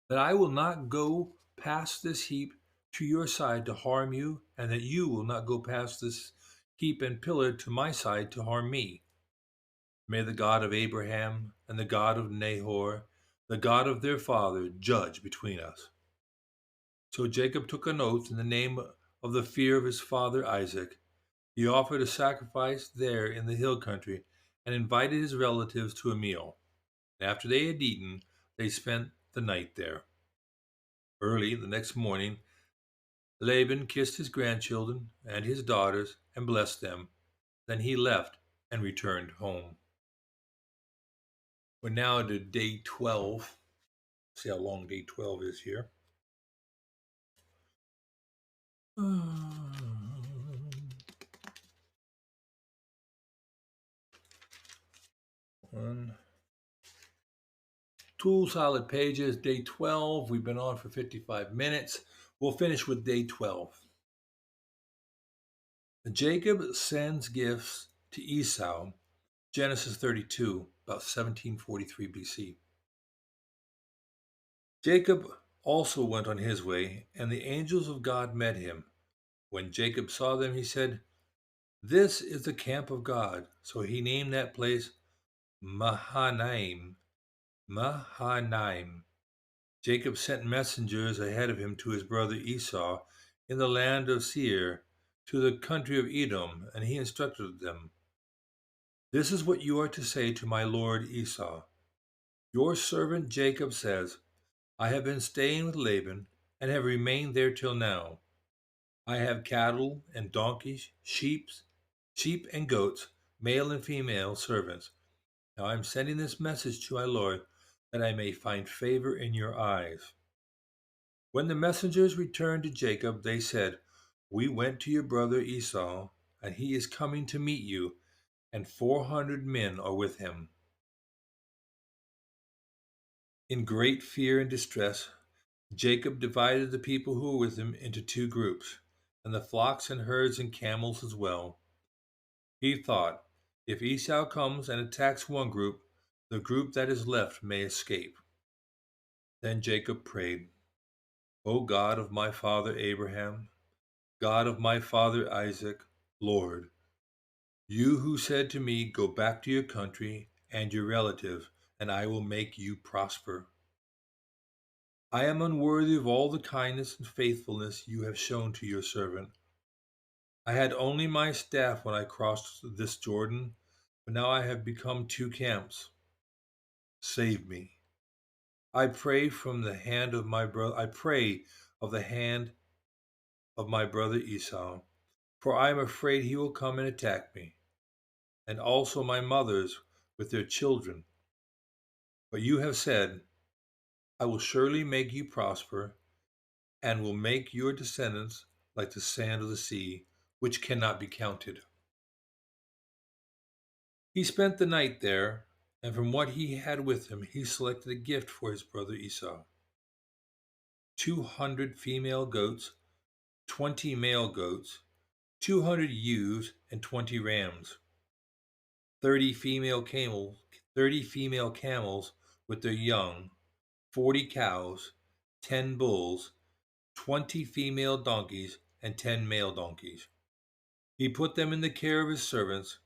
that I will not go past this heap to your side to harm you, and that you will not go past this heap and pillar to my side to harm me. May the God of Abraham and the God of Nahor, the God of their father, judge between us." So Jacob took an oath in the name of the fear of his father Isaac. He offered a sacrifice there in the hill country and invited his relatives to a meal. And after they had eaten, they spent the night there. Early the next morning, Laban kissed his grandchildren and his daughters and blessed them. Then he left and returned home. We're now to day 12. See how long day 12 is here. One, two solid pages, day 12. We've been on for 55 minutes. We'll finish with day 12. Jacob sends gifts to Esau, Genesis 32, about 1743 BC. Jacob also went on his way, and the angels of God met him. When Jacob saw them, he said, "This is the camp of God." So he named that place Mahanaim. Mahanaim. Jacob sent messengers ahead of him to his brother Esau in the land of Seir, to the country of Edom, and he instructed them, "This is what you are to say to my lord Esau. Your servant Jacob says, I have been staying with Laban and have remained there till now. I have cattle and donkeys, sheep and goats, male and female servants. Now I am sending this message to my lord that I may find favor in your eyes." When the messengers returned to Jacob, they said, "We went to your brother Esau, and he is coming to meet you, and 400 men are with him." In great fear and distress, Jacob divided the people who were with him into two groups, and the flocks and herds and camels as well. He thought, if Esau comes and attacks one group, the group that is left may escape. Then Jacob prayed, "O God of my father Abraham, God of my father Isaac, Lord, you who said to me, 'Go back to your country and your relatives, and I will make you prosper.' I am unworthy of all the kindness and faithfulness you have shown to your servant. I had only my staff when I crossed this Jordan, but now I have become two camps. Save me. I pray from the hand of my brother. I pray of the hand of my brother Esau, for I am afraid he will come and attack me, and also my mothers with their children. But you have said, I will surely make you prosper, and will make your descendants like the sand of the sea, which cannot be counted." He spent the night there, and from what he had with him, he selected a gift for his brother Esau: 200 female goats, 20 male goats, 200 ewes, and 20 rams, 30 female camels, 30 female camels with their young, 40 cows, 10 bulls, 20 female donkeys, and 10 male donkeys. He put them in the care of his servants,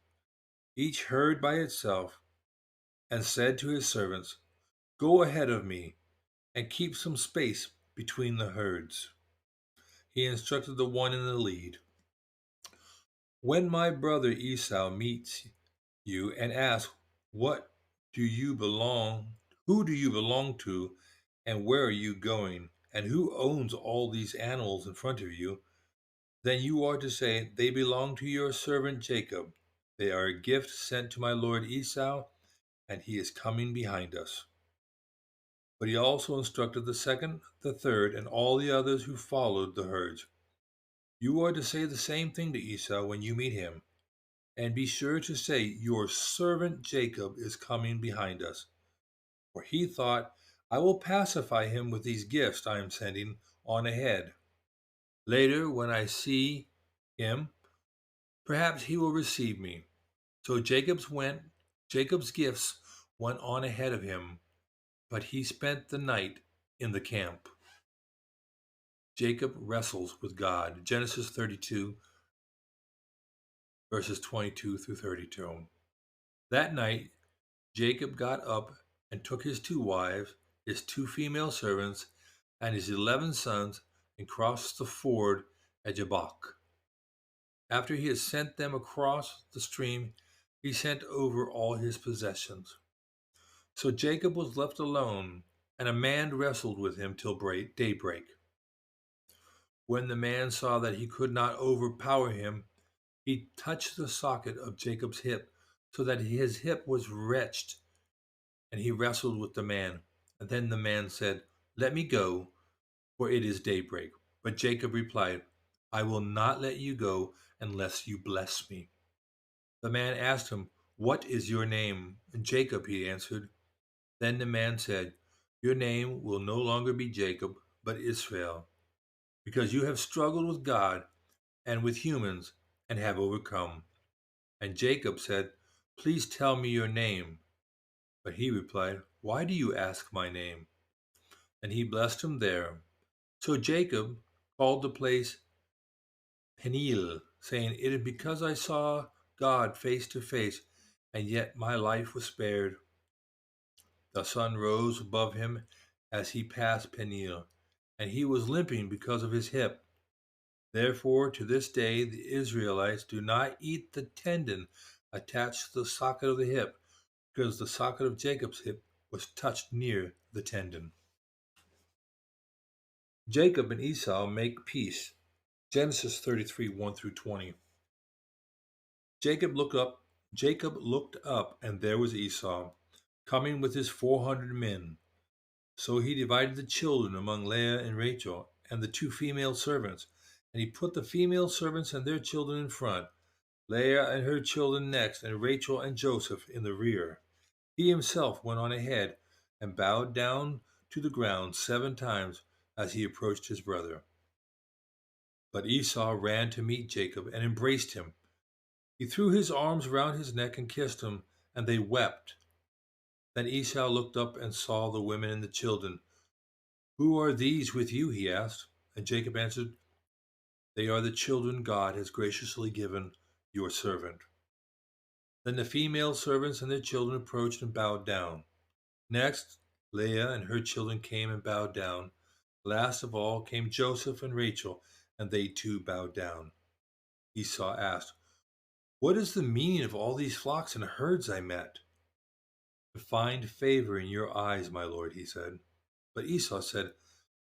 each herd by itself, and said to his servants, "Go ahead of me and keep some space between the herds." He instructed the one in the lead, "When my brother Esau meets you and asks, 'What do you belong? Who do you belong to, and where are you going, and who owns all these animals in front of you?' then you are to say, 'They belong to your servant Jacob. They are a gift sent to my lord Esau, and he is coming behind us.'" But he also instructed the second, the third, and all the others who followed the herds, "You are to say the same thing to Esau when you meet him, and be sure to say, 'Your servant Jacob is coming behind us.' For he thought, 'I will pacify him with these gifts I am sending on ahead. Later, when I see him, perhaps he will receive me.' So Jacob's gifts went on ahead of him, but he spent the night in the camp." Jacob wrestles with God. Genesis 32, verses 22 through 32. That night, Jacob got up and took his two wives, his two female servants, and his 11 sons, and crossed the ford at Jabbok. After he had sent them across the stream, he sent over all his possessions. So Jacob was left alone, and a man wrestled with him till daybreak. When the man saw that he could not overpower him, he touched the socket of Jacob's hip, so that his hip was wrenched, and he wrestled with the man. And then the man said, "Let me go, for it is daybreak." But Jacob replied, I will not let you go unless you bless me. The man asked him, What is your name? Jacob, he answered. Then the man said, Your name will no longer be Jacob, but Israel, because you have struggled with God and with humans and have overcome. And Jacob said, Please tell me your name. But he replied, Why do you ask my name? And he blessed him there. So Jacob called the place Peniel, saying, It is because I saw God face to face, and yet my life was spared. The sun rose above him as he passed Peniel, and he was limping because of his hip. Therefore, to this day, the Israelites do not eat the tendon attached to the socket of the hip, because the socket of Jacob's hip was touched near the tendon. Jacob and Esau make peace. Genesis 33, 1 through 20. Jacob looked up Jacob looked up, and there was Esau, coming with his 400 men. So he divided the children among Leah and Rachel, and the two female servants, and he put the female servants and their children in front, Leah and her children next, and Rachel and Joseph in the rear. He himself went on ahead and bowed down to the ground 7 times as he approached his brother. But Esau ran to meet Jacob and embraced him. He threw his arms around his neck and kissed him, and they wept. Then Esau looked up and saw the women and the children. Who are these with you? He asked. And Jacob answered, They are the children God has graciously given your servant. Then the female servants and their children approached and bowed down. Next, Leah and her children came and bowed down. Last of all came Joseph and Rachel, and they too bowed down. Esau asked, What is the meaning of all these flocks and herds I met? To find favor in your eyes, my lord, he said. But Esau said,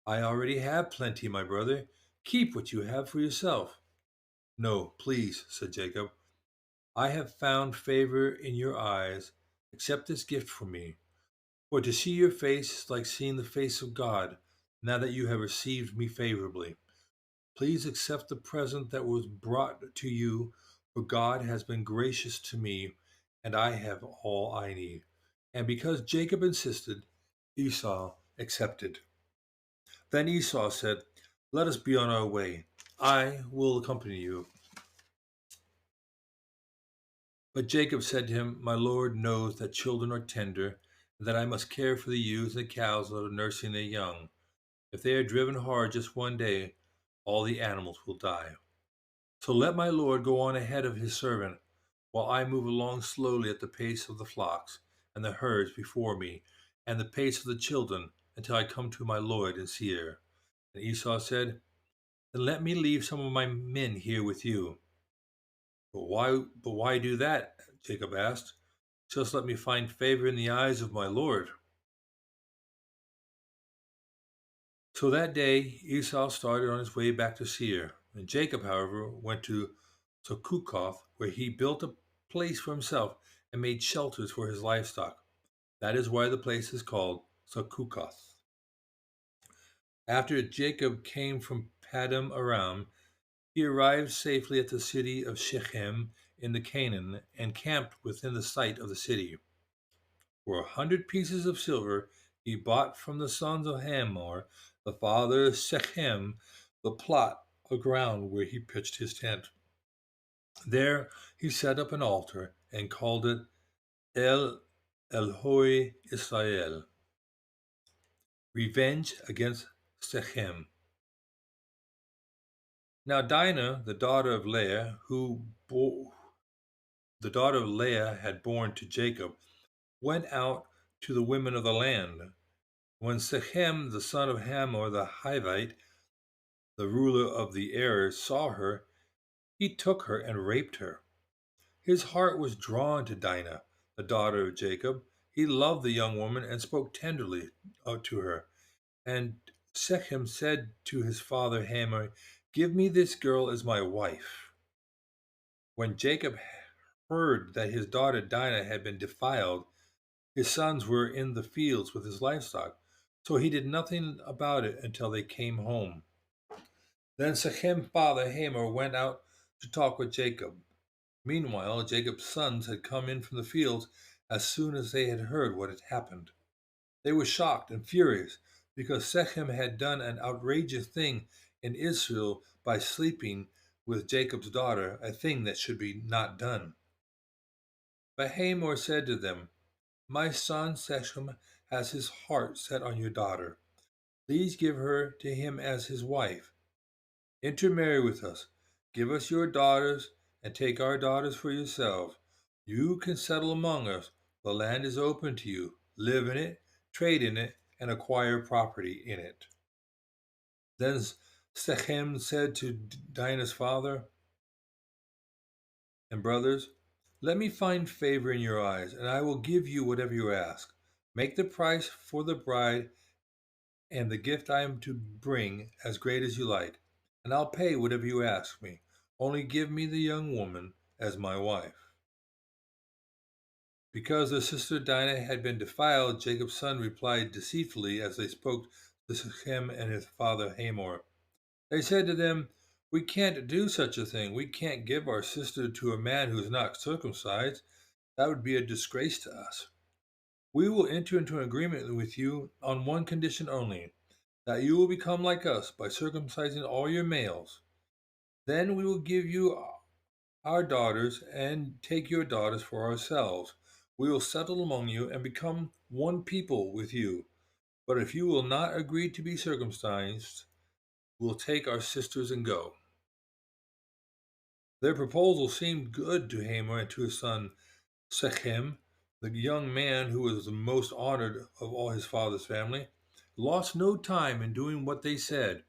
I already have plenty, my brother. Keep what you have for yourself. No, please, said Jacob. I have found favor in your eyes. Accept this gift from me. For to see your face is like seeing the face of God, now that you have received me favorably. Please accept the present that was brought to you, for God has been gracious to me, and I have all I need. And because Jacob insisted, Esau accepted. Then Esau said, Let us be on our way. I will accompany you. But Jacob said to him, My Lord knows that children are tender, and that I must care for the ewes and the cows that are nursing their young. If they are driven hard just one day, all the animals will die. So let my Lord go on ahead of his servant, while I move along slowly at the pace of the flocks and the herds before me, and the pace of the children, until I come to my Lord in Seir. And Esau said, Then let me leave some of my men here with you. But why do that? Jacob asked. Just let me find favor in the eyes of my Lord. So that day Esau started on his way back to Seir, and Jacob, however, went to Succoth, where he built a place for himself and made shelters for his livestock. That is why the place is called Succoth. After Jacob came from Padam Aram, he arrived safely at the city of Shechem in the Canaan and camped within the site of the city. For 100 pieces of silver he bought from the sons of Hamor, the father of Shechem, the plot of ground where he pitched his tent. There he set up an altar and called it El Elhoi Israel, revenge against Shechem. Now Dinah, the daughter of Leah had borne to Jacob, went out to the women of the land. When Shechem, the son of Hamor the Hivite, the ruler of the heirs, saw her, he took her and raped her. His heart was drawn to Dinah, the daughter of Jacob. He loved the young woman and spoke tenderly to her. And Shechem said to his father Hamor, Give me this girl as my wife. When Jacob heard that his daughter Dinah had been defiled, his sons were in the fields with his livestock, so he did nothing about it until they came home. Then Shechem's father Hamor went out to talk with Jacob. Meanwhile, Jacob's sons had come in from the fields as soon as they had heard what had happened. They were shocked and furious because Shechem had done an outrageous thing in Israel by sleeping with Jacob's daughter, a thing that should be not done. But Hamor said to them, "My son Shechem has his heart set on your daughter. Please give her to him as his wife. Intermarry with us. Give us your daughters, and take our daughters for yourselves. You can settle among us. The land is open to you. Live in it, trade in it, and acquire property in it." Then Shechem said to Dinah's father and brothers, "Let me find favor in your eyes, and I will give you whatever you ask. Make the price for the bride and the gift I am to bring as great as you like, and I'll pay whatever you ask me. Only give me the young woman as my wife." Because their sister Dinah had been defiled, Jacob's son replied deceitfully as they spoke to Shechem and his father Hamor. They said to them, "We can't do such a thing. We can't give our sister to a man who is not circumcised. That would be a disgrace to us. We will enter into an agreement with you on one condition only, that you will become like us by circumcising all your males. Then we will give you our daughters and take your daughters for ourselves. We will settle among you and become one people with you. But if you will not agree to be circumcised, we'll take our sisters and go." Their proposal seemed good to Hamor and to his son Shechem. The young man, who was the most honored of all his father's family, lost no time in doing what they said,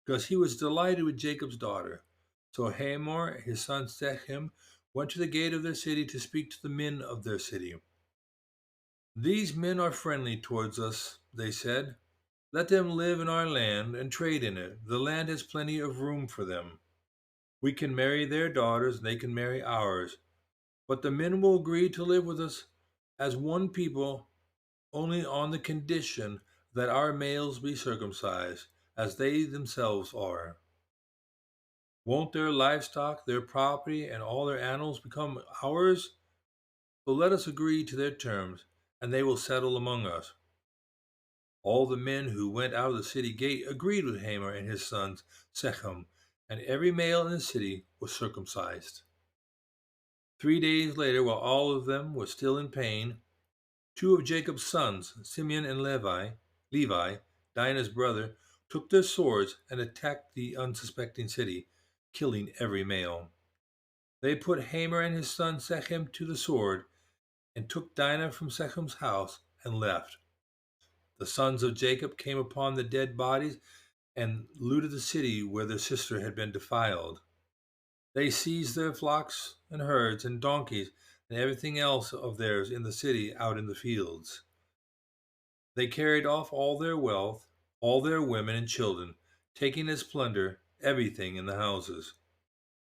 because he was delighted with Jacob's daughter. So Hamor, his son Shechem, went to the gate of their city to speak to the men of their city. "These men are friendly towards us," they said. "Let them live in our land and trade in it. The land has plenty of room for them. We can marry their daughters, and they can marry ours. But the men will agree to live with us as one people only on the condition that our males be circumcised, as they themselves are. Won't their livestock, their property, and all their animals become ours? So let us agree to their terms, and they will settle among us." All the men who went out of the city gate agreed with Hamor and his sons Shechem, and every male in the city was circumcised. 3 days later, while all of them were still in pain, two of Jacob's sons, Simeon and Levi, Dinah's brother, took their swords and attacked the unsuspecting city, killing every male. They put Hamor and his son Shechem to the sword, and took Dinah from Shechem's house and left. The sons of Jacob came upon the dead bodies and looted the city where their sister had been defiled. They seized their flocks and herds and donkeys and everything else of theirs in the city out in the fields. They carried off all their wealth, all their women and children, taking as plunder everything in the houses.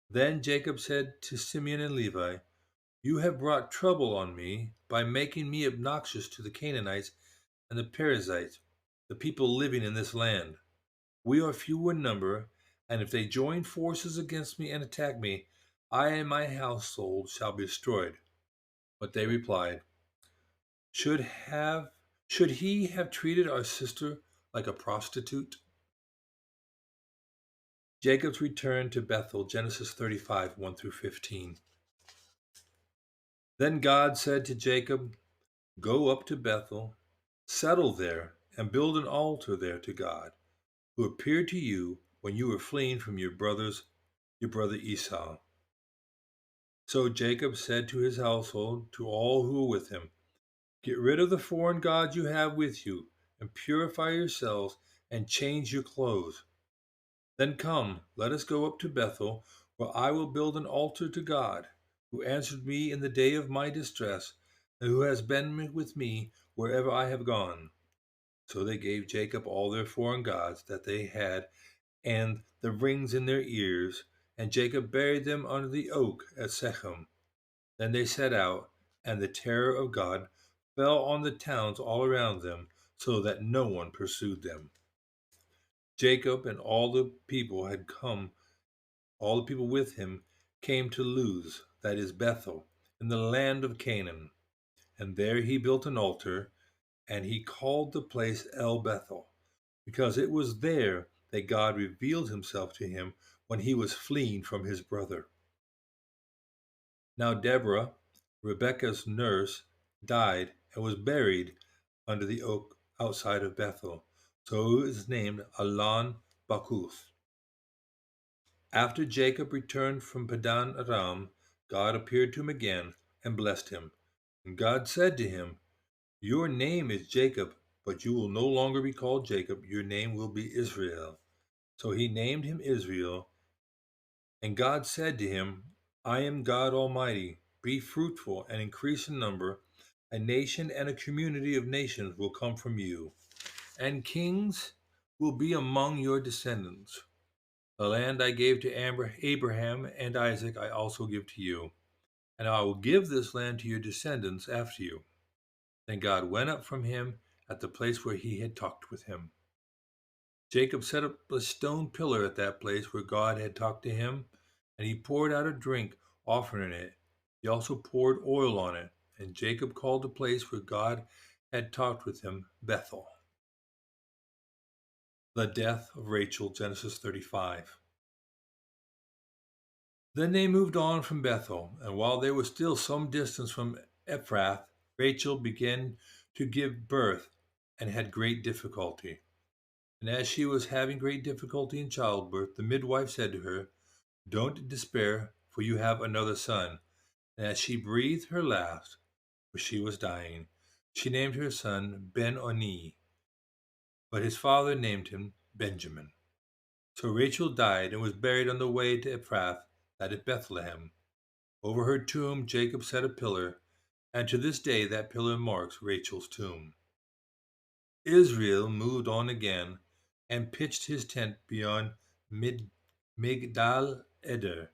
Then Jacob said to Simeon and Levi, "You have brought trouble on me by making me obnoxious to the Canaanites and the Perizzites, the people living in this land. We are few in number, and if they join forces against me and attack me, I and my household shall be destroyed." But they replied, Should have should he have treated our sister like a prostitute? Jacob's return to Bethel, Genesis 35, 1 through 15. Then God said to Jacob, "Go up to Bethel, settle there, and build an altar there to God, who appeared to you when you were fleeing from your brother Esau." So Jacob said to his household, to all who were with him, "Get rid of the foreign gods you have with you, and purify yourselves, and change your clothes. Then come, let us go up to Bethel, where I will build an altar to God, who answered me in the day of my distress, and who has been with me wherever I have gone." So they gave Jacob all their foreign gods that they had, and the rings in their ears, and Jacob buried them under the oak at Shechem. Then they set out, and the terror of God fell on the towns all around them, so that no one pursued them. Jacob and all the people had come, all the people with him came to Luz, that is Bethel, in the land of Canaan. And there he built an altar, and he called the place El Bethel, because it was there that God revealed himself to him when he was fleeing from his brother. Now Deborah, Rebekah's nurse, died and was buried under the oak outside of Bethel. So it was named Alon Bakuth. After Jacob returned from Padan Aram, God appeared to him again and blessed him. And God said to him, "Your name is Jacob, but you will no longer be called Jacob. Your name will be Israel." So he named him Israel. And God said to him, "I am God Almighty. Be fruitful and increase in number. A nation and a community of nations will come from you, and kings will be among your descendants. The land I gave to Abraham and Isaac I also give to you, and I will give this land to your descendants after you." Then God went up from him at the place where he had talked with him. Jacob set up a stone pillar at that place where God had talked to him, and he poured out a drink offering in it. He also poured oil on it, and Jacob called the place where God had talked with him Bethel. The death of Rachel, Genesis 35. Then they moved on from Bethel, and while they were still some distance from Ephrath, Rachel began to give birth and had great difficulty. And as she was having great difficulty in childbirth, the midwife said to her, "Don't despair, for you have another son." And as she breathed her last, for she was dying, she named her son Ben-Oni, but his father named him Benjamin. So Rachel died and was buried on the way to Ephrath, that is Bethlehem. Over her tomb Jacob set a pillar, and to this day that pillar marks Rachel's tomb. Israel moved on again and pitched his tent beyond Migdal Eder.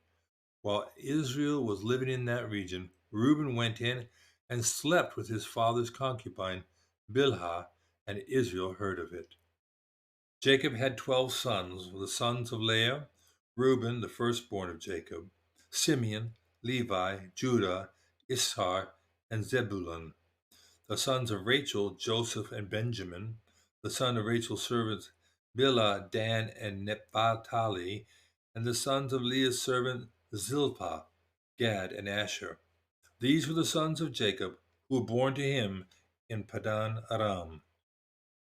While Israel was living in that region, Reuben went in and slept with his father's concubine, Bilhah, and Israel heard of it. Jacob had 12 sons, the sons of Leah, Reuben, the firstborn of Jacob, Simeon, Levi, Judah, Issachar, and Zebulun. The sons of Rachel, Joseph and Benjamin. The son of Rachel's servants, Bilhah, Dan, and Naphtali. And the sons of Leah's servant, Zilpah, Gad, and Asher. These were the sons of Jacob, who were born to him in Padan Aram.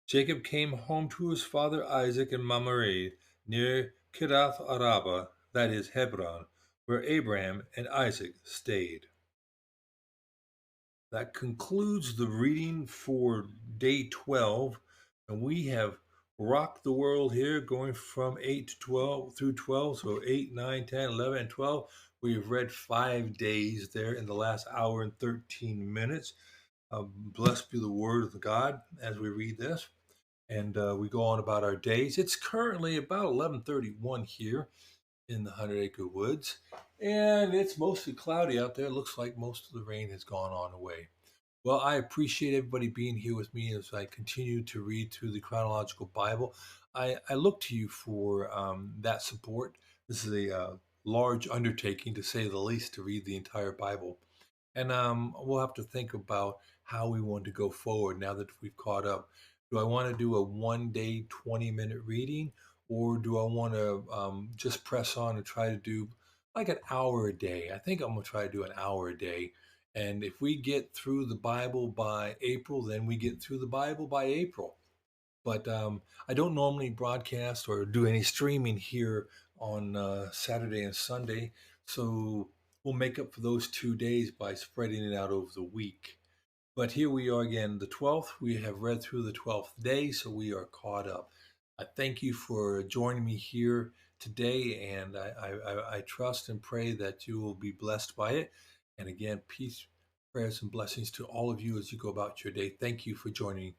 Jacob came home to his father Isaac in Mamre, near Kiriath Araba, that is Hebron, where Abraham and Isaac stayed. That concludes the reading for day 12, and we have rocked the world here going from 8 to 12 through 12, so 8, 9, 10, 11, and 12. We've read 5 days there in the last hour and 13 minutes. Blessed be the word of God as we read this, and we go on about our days. It's currently about 11:31 here in the 100-acre woods, and it's mostly cloudy out there. It looks like most of the rain has gone on away. Well, I appreciate everybody being here with me as I continue to read through the chronological Bible. I look to you for that support. This is a large undertaking, to say the least, to read the entire Bible. And we'll have to think about how we want to go forward now that we've caught up. Do I want to do a 1 day, 20-minute reading, or do I want to just press on and try to do like an hour a day? I think I'm going to try to do an hour a day. And if we get through the Bible by April, then we get through the Bible by April. But I don't normally broadcast or do any streaming here on Saturday and Sunday. So we'll make up for those 2 days by spreading it out over the week. But here we are again, the 12th. We have read through the 12th day, so we are caught up. I thank you for joining me here today, and I trust and pray that you will be blessed by it. And again, peace, prayers, and blessings to all of you as you go about your day. Thank you for joining